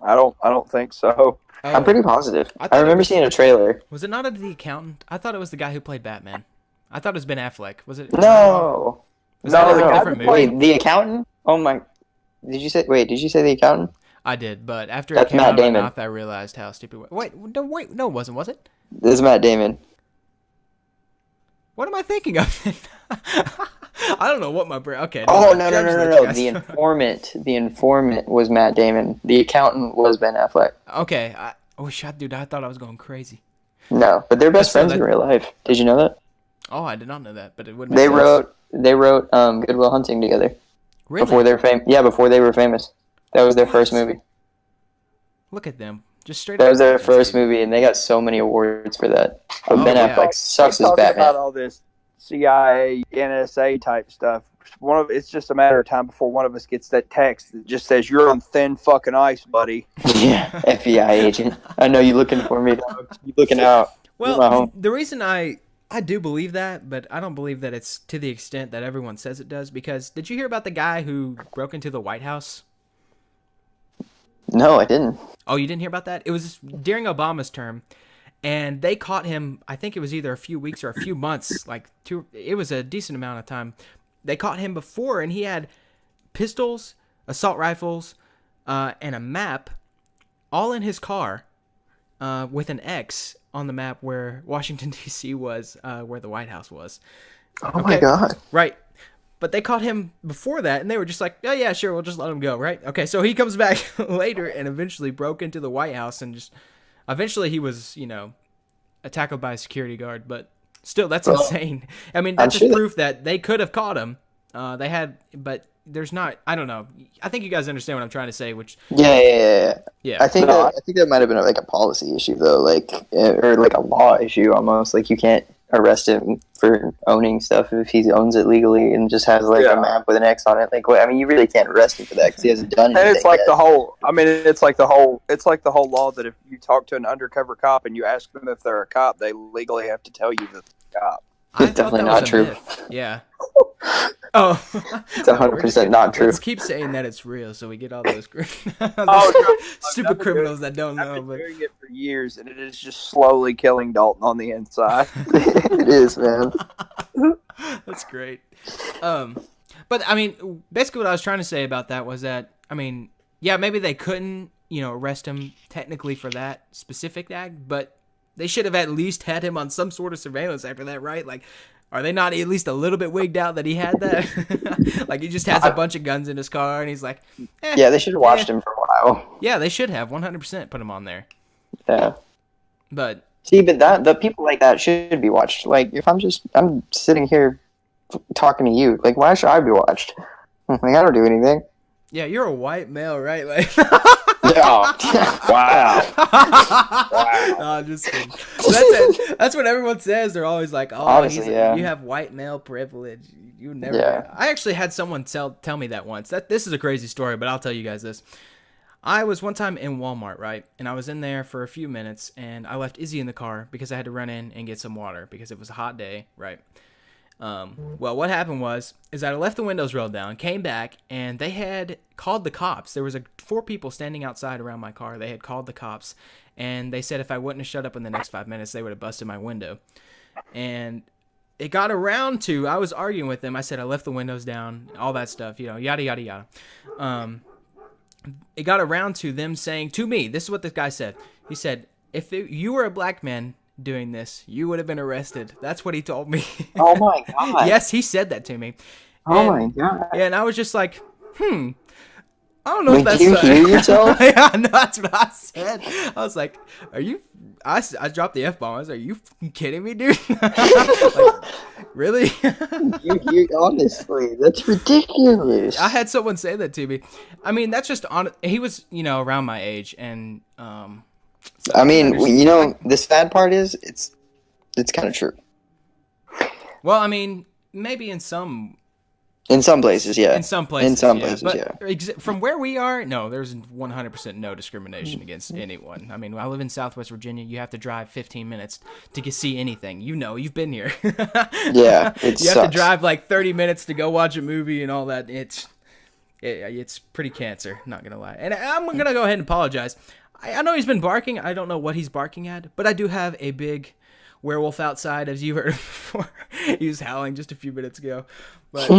I don't think so. Oh, I'm pretty positive. I thought I it remember was- seeing a trailer. Was it not the accountant? I thought it was the guy who played Batman. I thought it was Ben Affleck. Was it? No, Was that like a no. different movie? Wait, the accountant? Oh my! Did you say the accountant? I did, but after That's it came Matt out of my Damon. mouth, I realized how stupid. Wait, no, it wasn't. Was it? This is Matt Damon. What am I thinking of? I don't know what my brain. Okay. Oh no! guys. The informant was Matt Damon. The accountant was Ben Affleck. Okay. Dude, I thought I was going crazy. No, but they're best So friends in real life. Did you know that? Oh, I did not know that, but it would. They wrote Good Will Hunting together Really? before before they were famous. That was their first movie. Look at them, just straight. That was their first movie, and they got so many awards for that. But Ben yeah. Affleck sucks as Talking Batman. about all this CIA, NSA type stuff. It's just a matter of time before one of us gets that text that just says, "You're on thin fucking ice, buddy." Yeah, FBI agent. I know you looking for me, dog. You looking out. You're my Well, home. the reason I do believe that, but I don't believe that it's to the extent that everyone says it does. Because did you hear about the guy who broke into the White House? No, I didn't. Oh, you didn't hear about that? It was during Obama's term, and they caught him. I think it was either a few weeks or a few months. It was a decent amount of time. They caught him before, and he had pistols, assault rifles, and a map, all in his car, with an X on the map where Washington D.C. was, where the White House was. Oh my god. Right. But they caught him before that, and they were just like, oh, yeah, sure, we'll just let him go, right? Okay, so he comes back later and eventually broke into the White House and eventually he was, tackled by a security guard, but still, that's insane. I mean, that's just proof that they could have caught him. But there's not, I don't know. I think you guys understand what I'm trying to say, which... Yeah. Yeah. I think that might have been like a policy issue, though, or like a law issue almost. Like, you can't arrest him for owning stuff if he owns it legally and just has a map with an X on it. Like, you really can't arrest him for that because he hasn't done anything. And it's like yet. it's like the whole law that if you talk to an undercover cop and you ask them if they're a cop, they legally have to tell you that they're a cop. It's definitely not true. Myth. Yeah. Oh, it's 100% not true. Let's keep saying that it's real, so we get all those stupid criminals that don't know. I've been doing it for years, and it is just slowly killing Dalton on the inside. It is, man. That's great. But I mean, basically, what I was trying to say about that was that, I mean, yeah, maybe they couldn't, arrest him technically for that specific act, but they should have at least had him on some sort of surveillance after that, right? Like, are they not at least a little bit wigged out that he had that? Like, he just has a bunch of guns in his car, and he's like, yeah, they should have watched him for a while. Yeah, they should have 100% put him on there. Yeah. But the people like that should be watched. Like, if I'm sitting here talking to you, like, why should I be watched? Like, I don't do anything. Yeah, you're a white male, right? Like, wow. No, just kidding. That's what everyone says. They're always like, "Oh, honestly, you have white male privilege." You never. Yeah. I actually had someone tell me that once. This is a crazy story, but I'll tell you guys this. I was one time in Walmart, right? And I was in there for a few minutes, and I left Izzy in the car because I had to run in and get some water because it was a hot day, right? Well, what happened is I left the windows rolled down, came back, and they had called the cops. There was 4 people standing outside around my car. They had called the cops, and they said if I wouldn't have shut up in the next 5 minutes, they would have busted my window. And it got around to, I was arguing with them. I said I left the windows down, all that stuff, yada, yada, yada. It got around to them saying to me, this is what this guy said. He said, if you were a black man doing this, you would have been arrested. That's what he told me. Oh my god. Yes, he said that to me. Oh my god. And I was just like, I don't know if that's... Did you hear yourself? Yeah, no, that's what I said. I was like, are you... I dropped the F-bomb. I was like, are you kidding me, dude? Like, really? you honestly, that's ridiculous. I had someone say that to me. I mean, that's just on... He was, around my age, and... I mean, the sad part is, it's kind of true. Well, I mean, maybe in some places, yeah. In some places, but yeah. From where we are, no, there's 100% no discrimination against anyone. I mean, I live in Southwest Virginia. You have to drive 15 minutes to see anything. You've been here. Yeah, you have to drive like 30 minutes to go watch a movie and all that. It's pretty cancer, not gonna lie. And I'm gonna go ahead and apologize. I know he's been barking. I don't know what he's barking at, but I do have a big werewolf outside, as you heard before. He was howling just a few minutes ago. But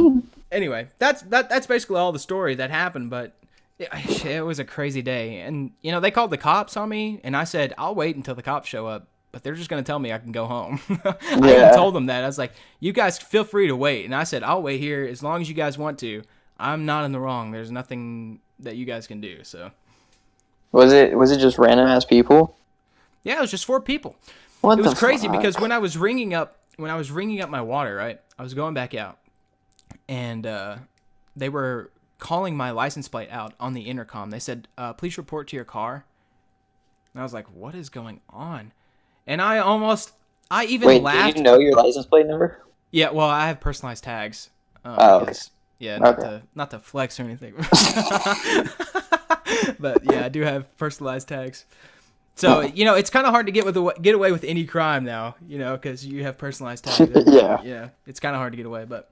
anyway, that's basically all the story that happened. But it was a crazy day. And, you know, they called the cops on me, and I said, I'll wait until the cops show up. But they're just going to tell me I can go home. I even told them that. I was like, you guys feel free to wait. And I said, I'll wait here as long as you guys want to. I'm not in the wrong. There's nothing that you guys can do. So, was it just random ass people? Yeah, it was just 4 people. It was crazy because when I was ringing up my water, right? I was going back out, and they were calling my license plate out on the intercom. They said, "Please report to your car." And I was like, "What is going on?" And I even laughed. Do you know your license plate number? Yeah, well, I have personalized tags. Okay. Yeah, not to flex or anything. But yeah, I do have personalized tags. So, you know, it's kind of hard to get away with any crime now, you know, because you have personalized tags. Yeah, it's kind of hard to get away. But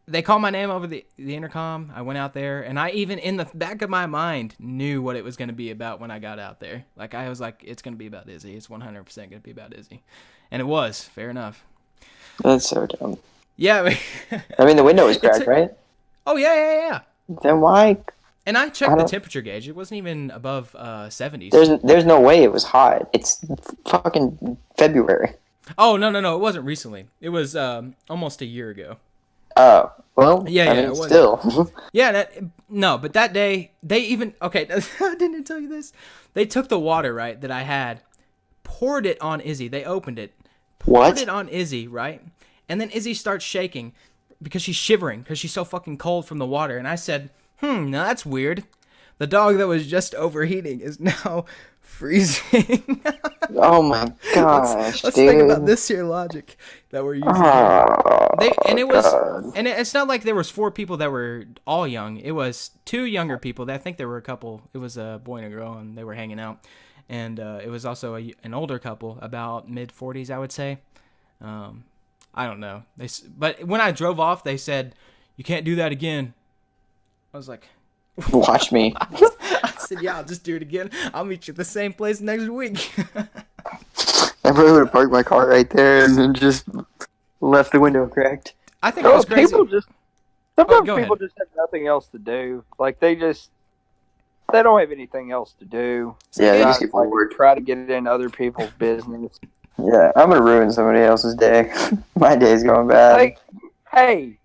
they called my name over the intercom. I went out there, and I even, in the back of my mind, knew what it was going to be about when I got out there. Like, I was like, it's going to be about Izzy. It's 100% going to be about Izzy. And it was. Fair enough. That's so dumb. Yeah. I mean, the window was cracked, right? Oh, yeah. Then why? And I checked the temperature gauge. It wasn't even above 70s. There's no way it was hot. It's fucking February. Oh, no. It wasn't recently. It was almost a year ago. Oh, well, yeah, I mean, still. Yeah, but that day, they even, okay, I didn't tell you this. They took the water, right, that I had, poured it on Izzy. They opened it, poured it on Izzy, right? And then Izzy starts shaking because she's shivering because she's so fucking cold from the water. And I said, now that's weird. The dog that was just overheating is now freezing. Oh my gosh, let's think about this here logic that we're using. And it's not like there was 4 people that were all young. It was 2 younger people. I think there were a couple. It was a boy and a girl, and they were hanging out. And it was also an older couple, about mid-40s, I would say. I don't know. But when I drove off, they said, "You can't do that again." I was like, watch me. I said, yeah, I'll just do it again. I'll meet you at the same place next week. I probably would have parked my car right there and then just left the window cracked. I think it was crazy. Sometimes people just have nothing else to do. Like, they don't have anything else to do. Yeah, they just get bored. Try to get in other people's business. Yeah, I'm going to ruin somebody else's day. My day's going bad. Like, hey,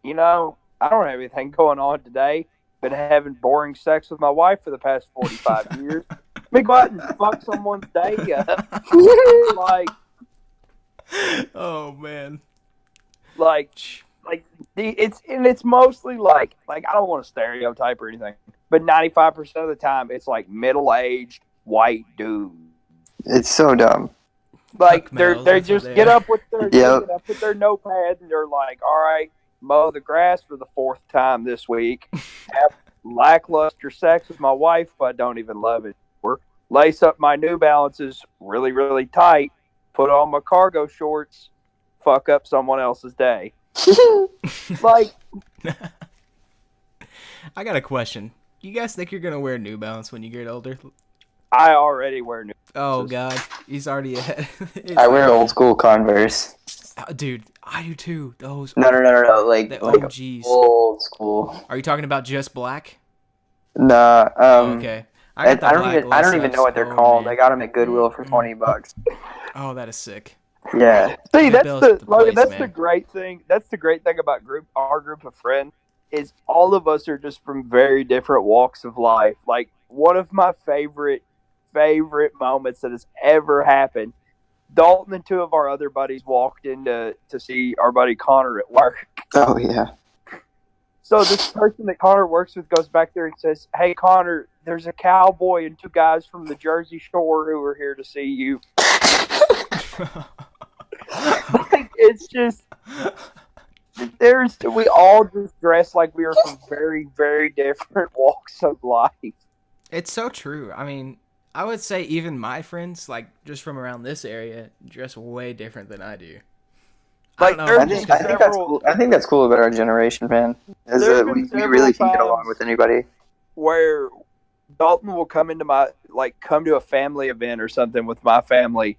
you know, I don't have anything going on today. Been having boring sex with my wife for the past 45 years. Let me go out and fuck someone's day up. Like, oh man, it's mostly like I don't want to stereotype or anything, but 95% of the time it's like middle-aged white dudes. It's so dumb. Like they just get up with their notepad and they're like, all right, mow the grass for the 4th time this week. Have lackluster sex with my wife, but I don't even love it. Lace up my New Balances really, really tight. Put on my cargo shorts. Fuck up someone else's day. Like, I got a question. Do you guys think you're gonna wear New Balance when you get older? I already wear New Balances. Oh God, he's already ahead. I wear old school Converse. Dude, I do too. Those. No. Like the like OGs. Old school. Are you talking about just black? Nah. Okay. I don't even know what they're called. Man. I got them at Goodwill for $20. Oh, that is sick. Yeah. See, that's the great thing. That's the great thing about our group of friends is all of us are just from very different walks of life. Like, one of my favorite moments that has ever happened. Dalton and 2 of our other buddies walked in to see our buddy Connor at work. Oh, yeah. So this person that Connor works with goes back there and says, "Hey, Connor, there's a cowboy and 2 guys from the Jersey Shore who are here to see you." Like, it's just, we all just dress like we are from very, very different walks of life. It's so true. I mean, I would say even my friends, like, just from around this area, dress way different than I do. Like, I think that's cool. I think that's cool about our generation, man. Is that we really can get along with anybody. Where Dalton will come to a family event or something with my family,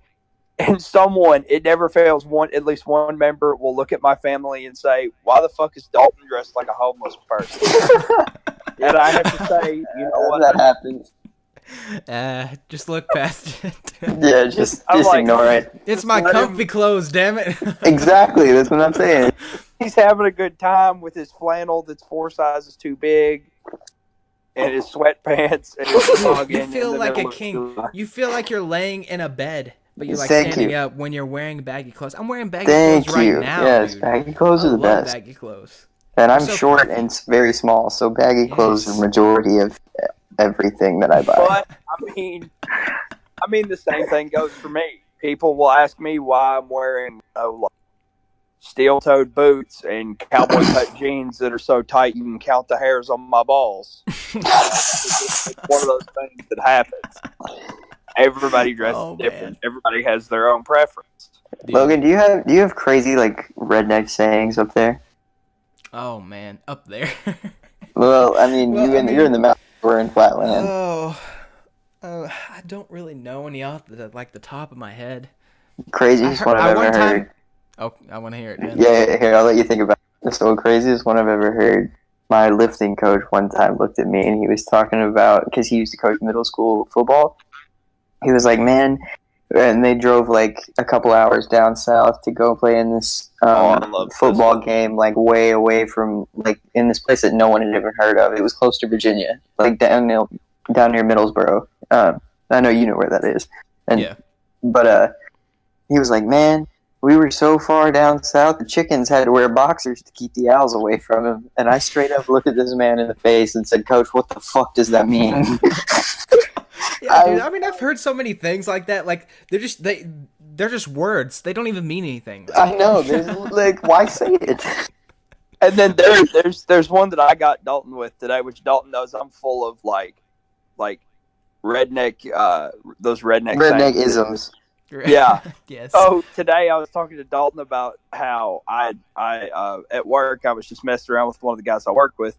And it never fails, at least one member will look at my family and say, "Why the fuck is Dalton dressed like a homeless person?" And I have to say, you know what? That happens. Just look past it. Yeah, just ignore it. It's my comfy clothes, damn it. Exactly, that's what I'm saying. He's having a good time with his flannel that's 4 sizes too big, and his sweatpants. And his you feel like a king. You feel like you're laying in a bed, but you're like standing up when you're wearing baggy clothes. I'm wearing baggy clothes right now. Yes, dude. baggy clothes are the best. Baggy clothes. And I'm short and very small, so baggy clothes are the majority of everything that I buy. But I mean, the same thing goes for me. People will ask me why I'm wearing steel-toed boots and cowboy cut jeans that are so tight you can count the hairs on my balls. It's one of those things that happens. Everybody dresses different. Everybody has their own preference. Logan, do you have crazy like redneck sayings up there? Oh man, up there. Well, I mean, you're in the mountains. We're in flatland. I don't really know any off the top of my head. Craziest one I've ever heard. Oh, I want to hear it. Man. Yeah, here, I'll let you think about it. So craziest one I've ever heard. My lifting coach one time looked at me and he was talking about, because he used to coach middle school football. He was like, man, and they drove like a couple hours down south to go play in this football game, like way away from, like in this place that no one had ever heard of. It was close to Virginia, like down near Middlesboro. I know you know where that is. And, yeah. But he was like, man, we were so far down south, the chickens had to wear boxers to keep the owls away from them. And I straight up looked at this man in the face and said, Coach, what the fuck does that mean? Yeah, dude, I mean, I've heard so many things like that. Like, they're just words. They don't even mean anything. I know. Like, why say it? And then there's one that I got Dalton with today, which Dalton knows I'm full of like redneck, those redneck isms. Yeah. Yes. So today I was talking to Dalton about how I at work I was just messing around with one of the guys I work with,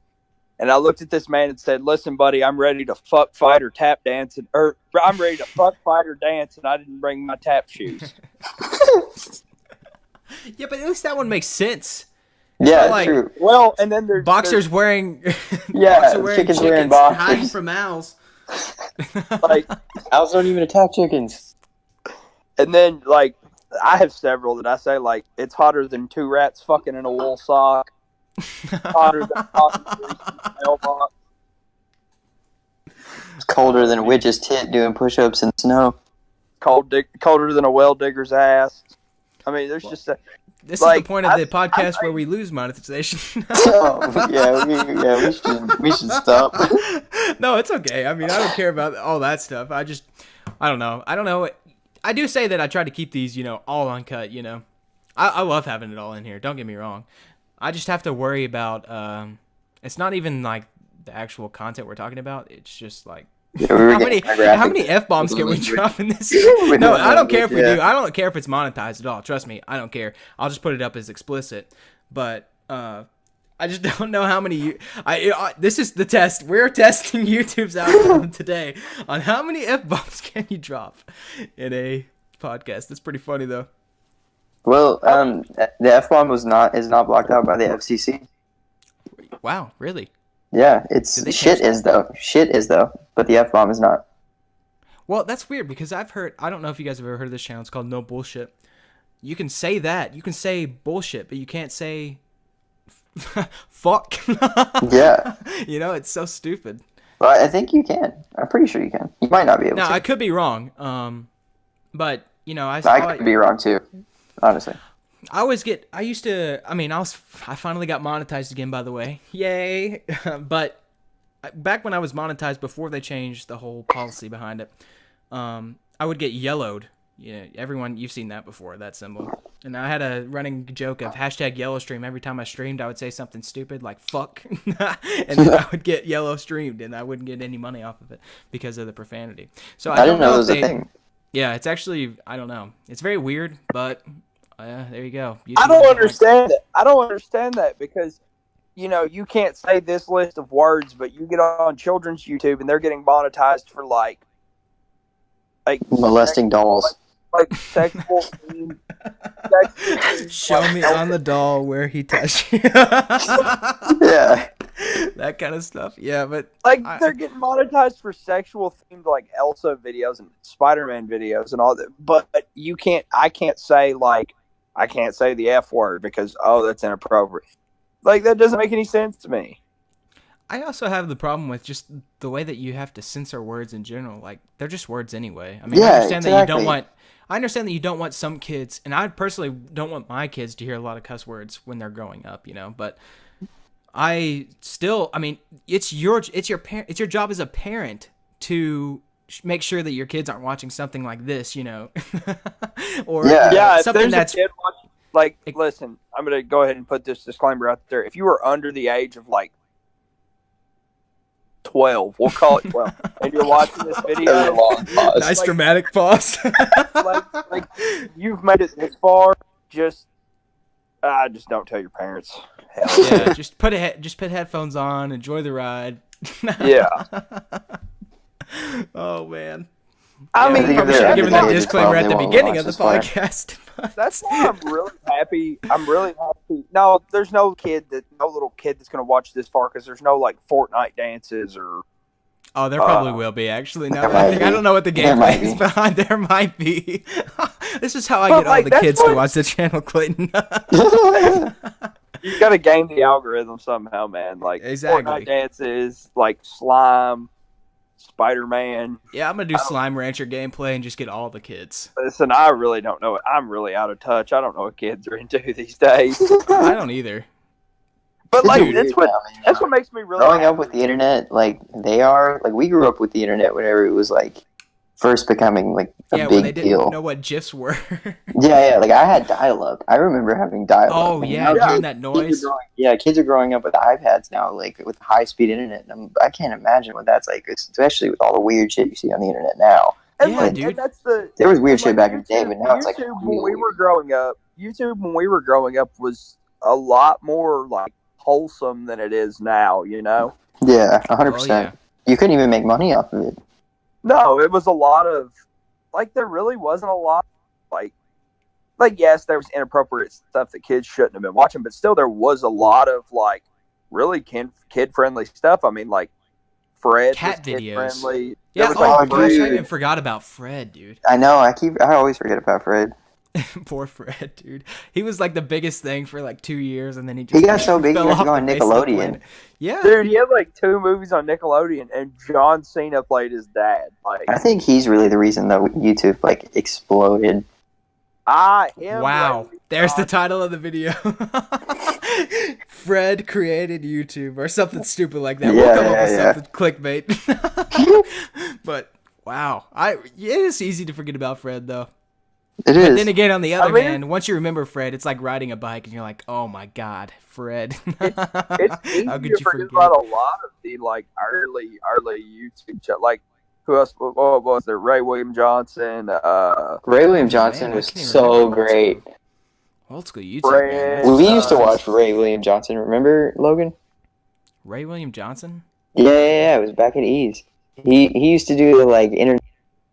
and I looked at this man and said, "Listen, buddy, I'm ready to fuck, fight, or tap dance, or I'm ready to fuck, fight, or dance, and I didn't bring my tap shoes." Yeah, but at least that one makes sense. Yeah, true. Well, and then there's boxers wearing chickens wearing boxers, hiding from owls. Like owls don't even attack chickens. And then, like, I have several that I say, like, it's hotter than 2 rats fucking in a wool sock. Hotter than a mailbox. It's colder than a witch's tit doing push-ups in snow. Colder than a well digger's ass. I mean, there's just a... This is the point of the podcast where we lose monetization. We should stop. No, it's okay. I mean, I don't care about all that stuff. I don't know. I do say that I try to keep these, all uncut, I love having it all in here. Don't get me wrong. I just have to worry about, it's not even like the actual content we're talking about. It's just like, how many F-bombs can we drop in this? No, I don't care if we do. I don't care if it's monetized at all. Trust me, I don't care. I'll just put it up as explicit. But, I just don't know how many. This is the test. We're testing YouTube's algorithm today on how many F-bombs can you drop in a podcast. That's pretty funny though. Well, the F-bomb is not blocked out by the FCC. Wow, really? Yeah, shit is though, but the F-bomb is not. Well, that's weird because I don't know if you guys have ever heard of this channel. It's called No Bullshit. You can say that. You can say bullshit, but you can't say fuck. Yeah. It's so stupid. Well, I think you can. I'm pretty sure you can. You might not be able to. No, I could be wrong. But, I could be wrong too, honestly. I finally got monetized again, by the way. Yay. But back when I was monetized, before they changed the whole policy behind it, I would get yellowed. Everyone, you've seen that before, that symbol. And I had a running joke of hashtag yellow stream. Every time I streamed, I would say something stupid like fuck. And then I would get yellow streamed and I wouldn't get any money off of it because of the profanity. So I didn't know it was a thing. Yeah, it's actually, I don't know. It's very weird, but there you go. I don't understand it. I don't understand that because, you can't say this list of words, but you get on children's YouTube and they're getting monetized for like molesting dolls. like sexual themed. Show me on the doll where he touched you. Yeah. That kind of stuff. Yeah, but Like they're getting monetized for sexual themed like Elsa videos and Spider-Man videos and all that. But I can't say the F word because that's inappropriate. Like that doesn't make any sense to me. I also have the problem with just the way that you have to censor words in general. Like they're just words anyway. I mean, Yeah, I understand that you don't exactly. want. I understand that you don't want some kids, and I personally don't want my kids to hear a lot of cuss words when they're growing up. But I mean, it's your job as a parent to make sure that your kids aren't watching something like this, or Yeah. If something there's that's a kid watching, listen, I'm gonna go ahead and put this disclaimer out there. If you are under the age of 12, we'll call it 12, and you're watching this video, nice dramatic pause. like you've made it this far, just don't tell your parents. Hell Yeah, just put headphones on, enjoy the ride. yeah. Oh man. I mean, probably should have given that disclaimer at the beginning of the far. podcast. That's why I'm really happy. No, there's no little kid that's going to watch this far because there's no Fortnite dances or. Oh, there probably will be actually. Now There that I might think, be. I don't know what the There might gameplay is be. behind. There might be. This is how I But, get all the that's kids to what- watch the channel, Clayton. You got to game the algorithm somehow, man. Like Exactly. Fortnite dances, like slime, Spider-Man. Yeah, I'm gonna do Slime Rancher gameplay and just get all the kids. Listen, I really don't know. I'm really out of touch. I don't know what kids are into these days. I don't either. But Dude. that's what makes me really Growing happy. up with the internet, we grew up with the internet whenever it was first becoming a Yeah, when they big didn't deal. know what GIFs were. Yeah, I had dial-up. I remember having dial-up. Oh And yeah, now hearing kids- that noise. kids are growing up with iPads now, with high-speed internet. And I can't imagine what that's like, especially with all the weird shit you see on the internet now. And Yeah, dude. And that's the There was weird shit like, back in the day, but now it's YouTube when real we were weird. growing up. YouTube when we were growing up was a lot more wholesome than it is now. Yeah, 100%. Oh, yeah. You couldn't even make money off of it. No, it was a lot of there really wasn't a lot yes, there was inappropriate stuff that kids shouldn't have been watching, but still there was a lot of really kid friendly stuff. I mean Fred Cat was kid videos. friendly. Yeah, There was, oh like, gosh, I dude. even forgot about Fred, dude. I know. I always forget about Fred. Poor Fred, dude. He was the biggest thing for 2 years, and then he just He got so big he fell had to off go the on face of the Nickelodeon. planet. Yeah. Dude, he had 2 movies on Nickelodeon, and John Cena played his dad. I think he's really the reason that YouTube exploded. Him Wow. lately, There's the John- title of the video. Fred created YouTube or something stupid like that. We'll Yeah, come up with yeah. something clickbait. But wow. It is easy to forget about Fred though. It But is. then again, on the other mean- hand, once you remember Fred, it's like riding a bike and you're like, oh my god, Fred. It's easy How could to you forget forget? about a lot of the early YouTube chat. Who else? What was there? Ray William Johnson. Ray William Johnson Man, I was can't even so remember great. Old school YouTube, Fred. man. Well, we That's- used to watch Ray William Johnson. Remember, Logan? Ray William Johnson? Yeah. It was back at Ease. He used to do internet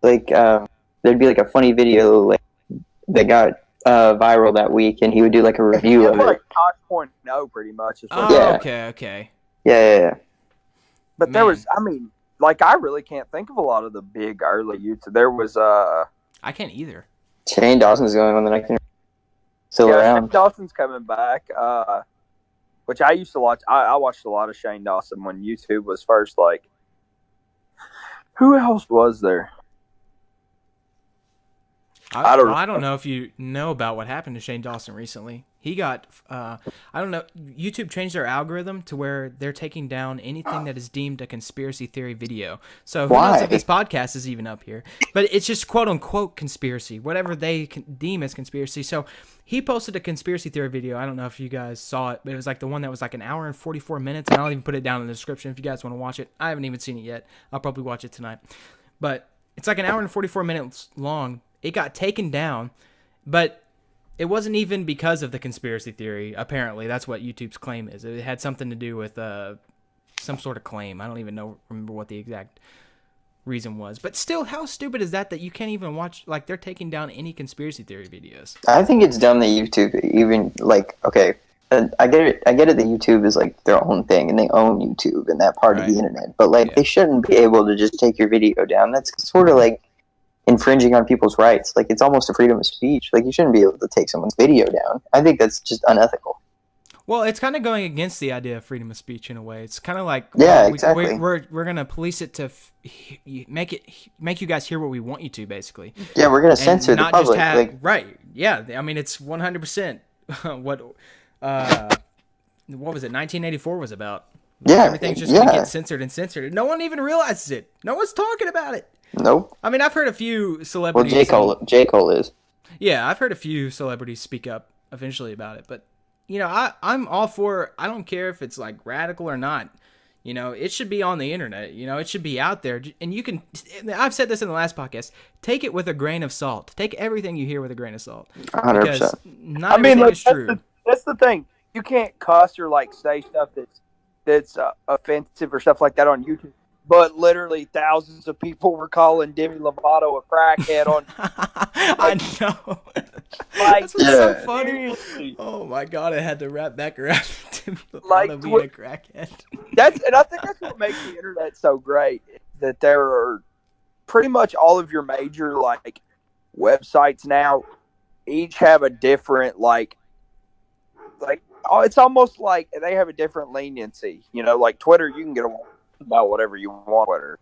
there'd be a funny video that got viral that week, and he would do a review of it. Tosh 0.0 pretty much. Is what Oh, Yeah. okay. Yeah. But there Man. was, I really can't think of a lot of the big early YouTube. There was, I can't either. Shane Dawson's going on the next still Shane around. Dawson's coming back, which I used to watch. I watched a lot of Shane Dawson when YouTube was first, who else was there? I don't know if you know about what happened to Shane Dawson recently. He got, I don't know, YouTube changed their algorithm to where they're taking down anything that is deemed a conspiracy theory video. So who knows Why? if this podcast is even up here. But it's just quote unquote conspiracy, whatever they deem as conspiracy. So he posted a conspiracy theory video. I don't know if you guys saw it, but it was the one that was an hour and 44 minutes. And I'll even put it down in the description if you guys want to watch it. I haven't even seen it yet. I'll probably watch it tonight. But it's an hour and 44 minutes long. It got taken down, but it wasn't even because of the conspiracy theory. Apparently, that's what YouTube's claim is. It had something to do with some sort of claim. I don't even remember what the exact reason was. But still, how stupid is that you can't even watch, like, they're taking down any conspiracy theory videos? I think it's dumb that YouTube even, like, okay, I get it that YouTube is, like, their own thing, and they own YouTube and that part of the internet, but, like, they shouldn't be able to just take your video down. That's sort of, like, infringing on people's rights. Like, it's almost a freedom of speech. Like, you shouldn't be able to take someone's video down. I think that's just unethical. Well, it's kind of going against the idea of freedom of speech in a way. It's kind of like, exactly. We're gonna police it to make you guys hear what we want you to, basically. Yeah, we're gonna censor the public. Right? Yeah, I mean, it's 100% what was it? 1984 was about. Yeah, everything's just gonna get censored and censored. No one even realizes it. No one's talking about it. Nope. I mean, I've heard a few celebrities. Well, J. Cole is. Yeah, I've heard a few celebrities speak up eventually about it, but. You know, I'm all for, I don't care if it's, like, radical or not. You know, it should be on the internet. You know, it should be out there. And you can, I've said this in the last podcast, take it with a grain of salt. Take everything you hear with a grain of salt. 100%. Because not everything is true. That's the thing. You can't cuss or, like, say stuff that's offensive or stuff like that on YouTube. But literally thousands of people were calling Demi Levato a crackhead on. I know. Like, that's what's so funny. Oh my god, I had to wrap back around Demi Levato being a crackhead. And I think that's what makes the internet so great. That there are pretty much all of your major like websites now each have a different like it's almost like they have a different leniency. You know, like Twitter, you can get about whatever you want on Twitter.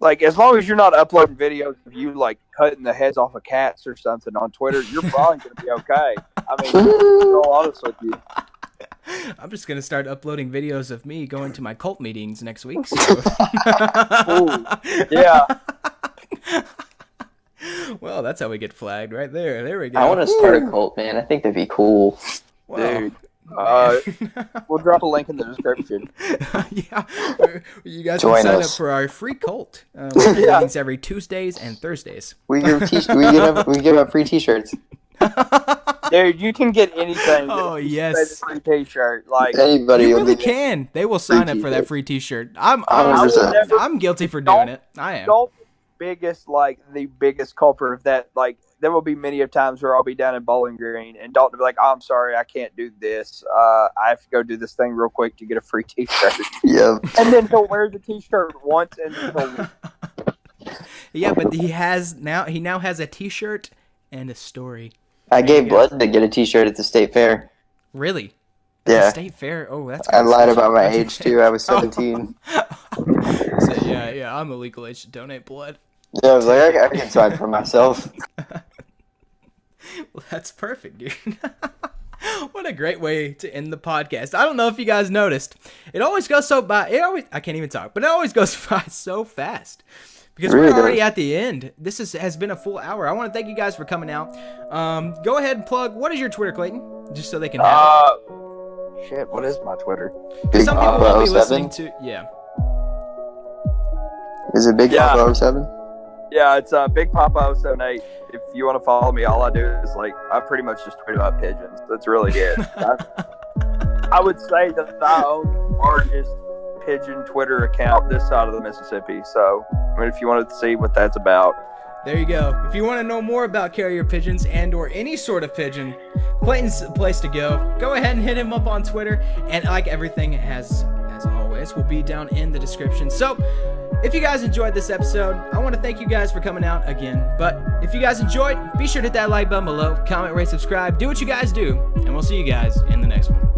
Like, as long as you're not uploading videos of you, like, cutting the heads off of cats or something on Twitter, you're probably going to be okay. I mean, to be honest with you. I'm just going to start uploading videos of me going to my cult meetings next week. So. Ooh, yeah. Well, that's how we get flagged right there. There we go. I want to start a cult, man. I think that'd be cool. Wow. Dude. We'll drop a link in the description. Yeah, you guys Join can sign us. up for our free cult. We have meetings every Tuesdays and Thursdays. We give out free T-shirts. Dude, you can get anything. Oh yes, free T-shirt. Like anybody, you really can. They will sign up for that free T-shirt. I'm guilty for doing it. I am. The biggest culprit of that. Like, there will be many of times where I'll be down in Bowling Green and Dalton will be like, oh, I'm sorry, I can't do this. I have to go do this thing real quick to get a free T-shirt. Yep. And then he'll wear the T-shirt once and he'll... Yeah, but he now has a T-shirt and a story. I gave blood to get a T-shirt at the state fair. Really? Yeah. The state fair? Oh, that's I lied about my age, too. I was 17. So, yeah, I'm a legal age to donate blood. Yeah, I was like, I can sign for myself. Well, that's perfect, dude. What a great way to end the podcast. I don't know if you guys noticed. It always goes I can't even talk, but it always goes by so fast. Because we're already at the end. This has been a full hour. I want to thank you guys for coming out. Go ahead and plug. What is your Twitter, Clayton? Just so they can have it. Shit, what is my Twitter? Some people will be listening to... Yeah. Is it Big Papa 07? Yeah, it's Big Papa 078. If you want to follow me, all I do is I pretty much just tweet about pigeons. That's really it. I would say that I own the largest pigeon Twitter account this side of the Mississippi. So, I mean, if you wanted to see what that's about. There you go. If you want to know more about carrier pigeons and or any sort of pigeon, Clayton's the place to go. Go ahead and hit him up on Twitter. And like everything, as always, will be down in the description. So, if you guys enjoyed this episode, I want to thank you guys for coming out again. But if you guys enjoyed, be sure to hit that like button below, comment, rate, subscribe, do what you guys do, and we'll see you guys in the next one.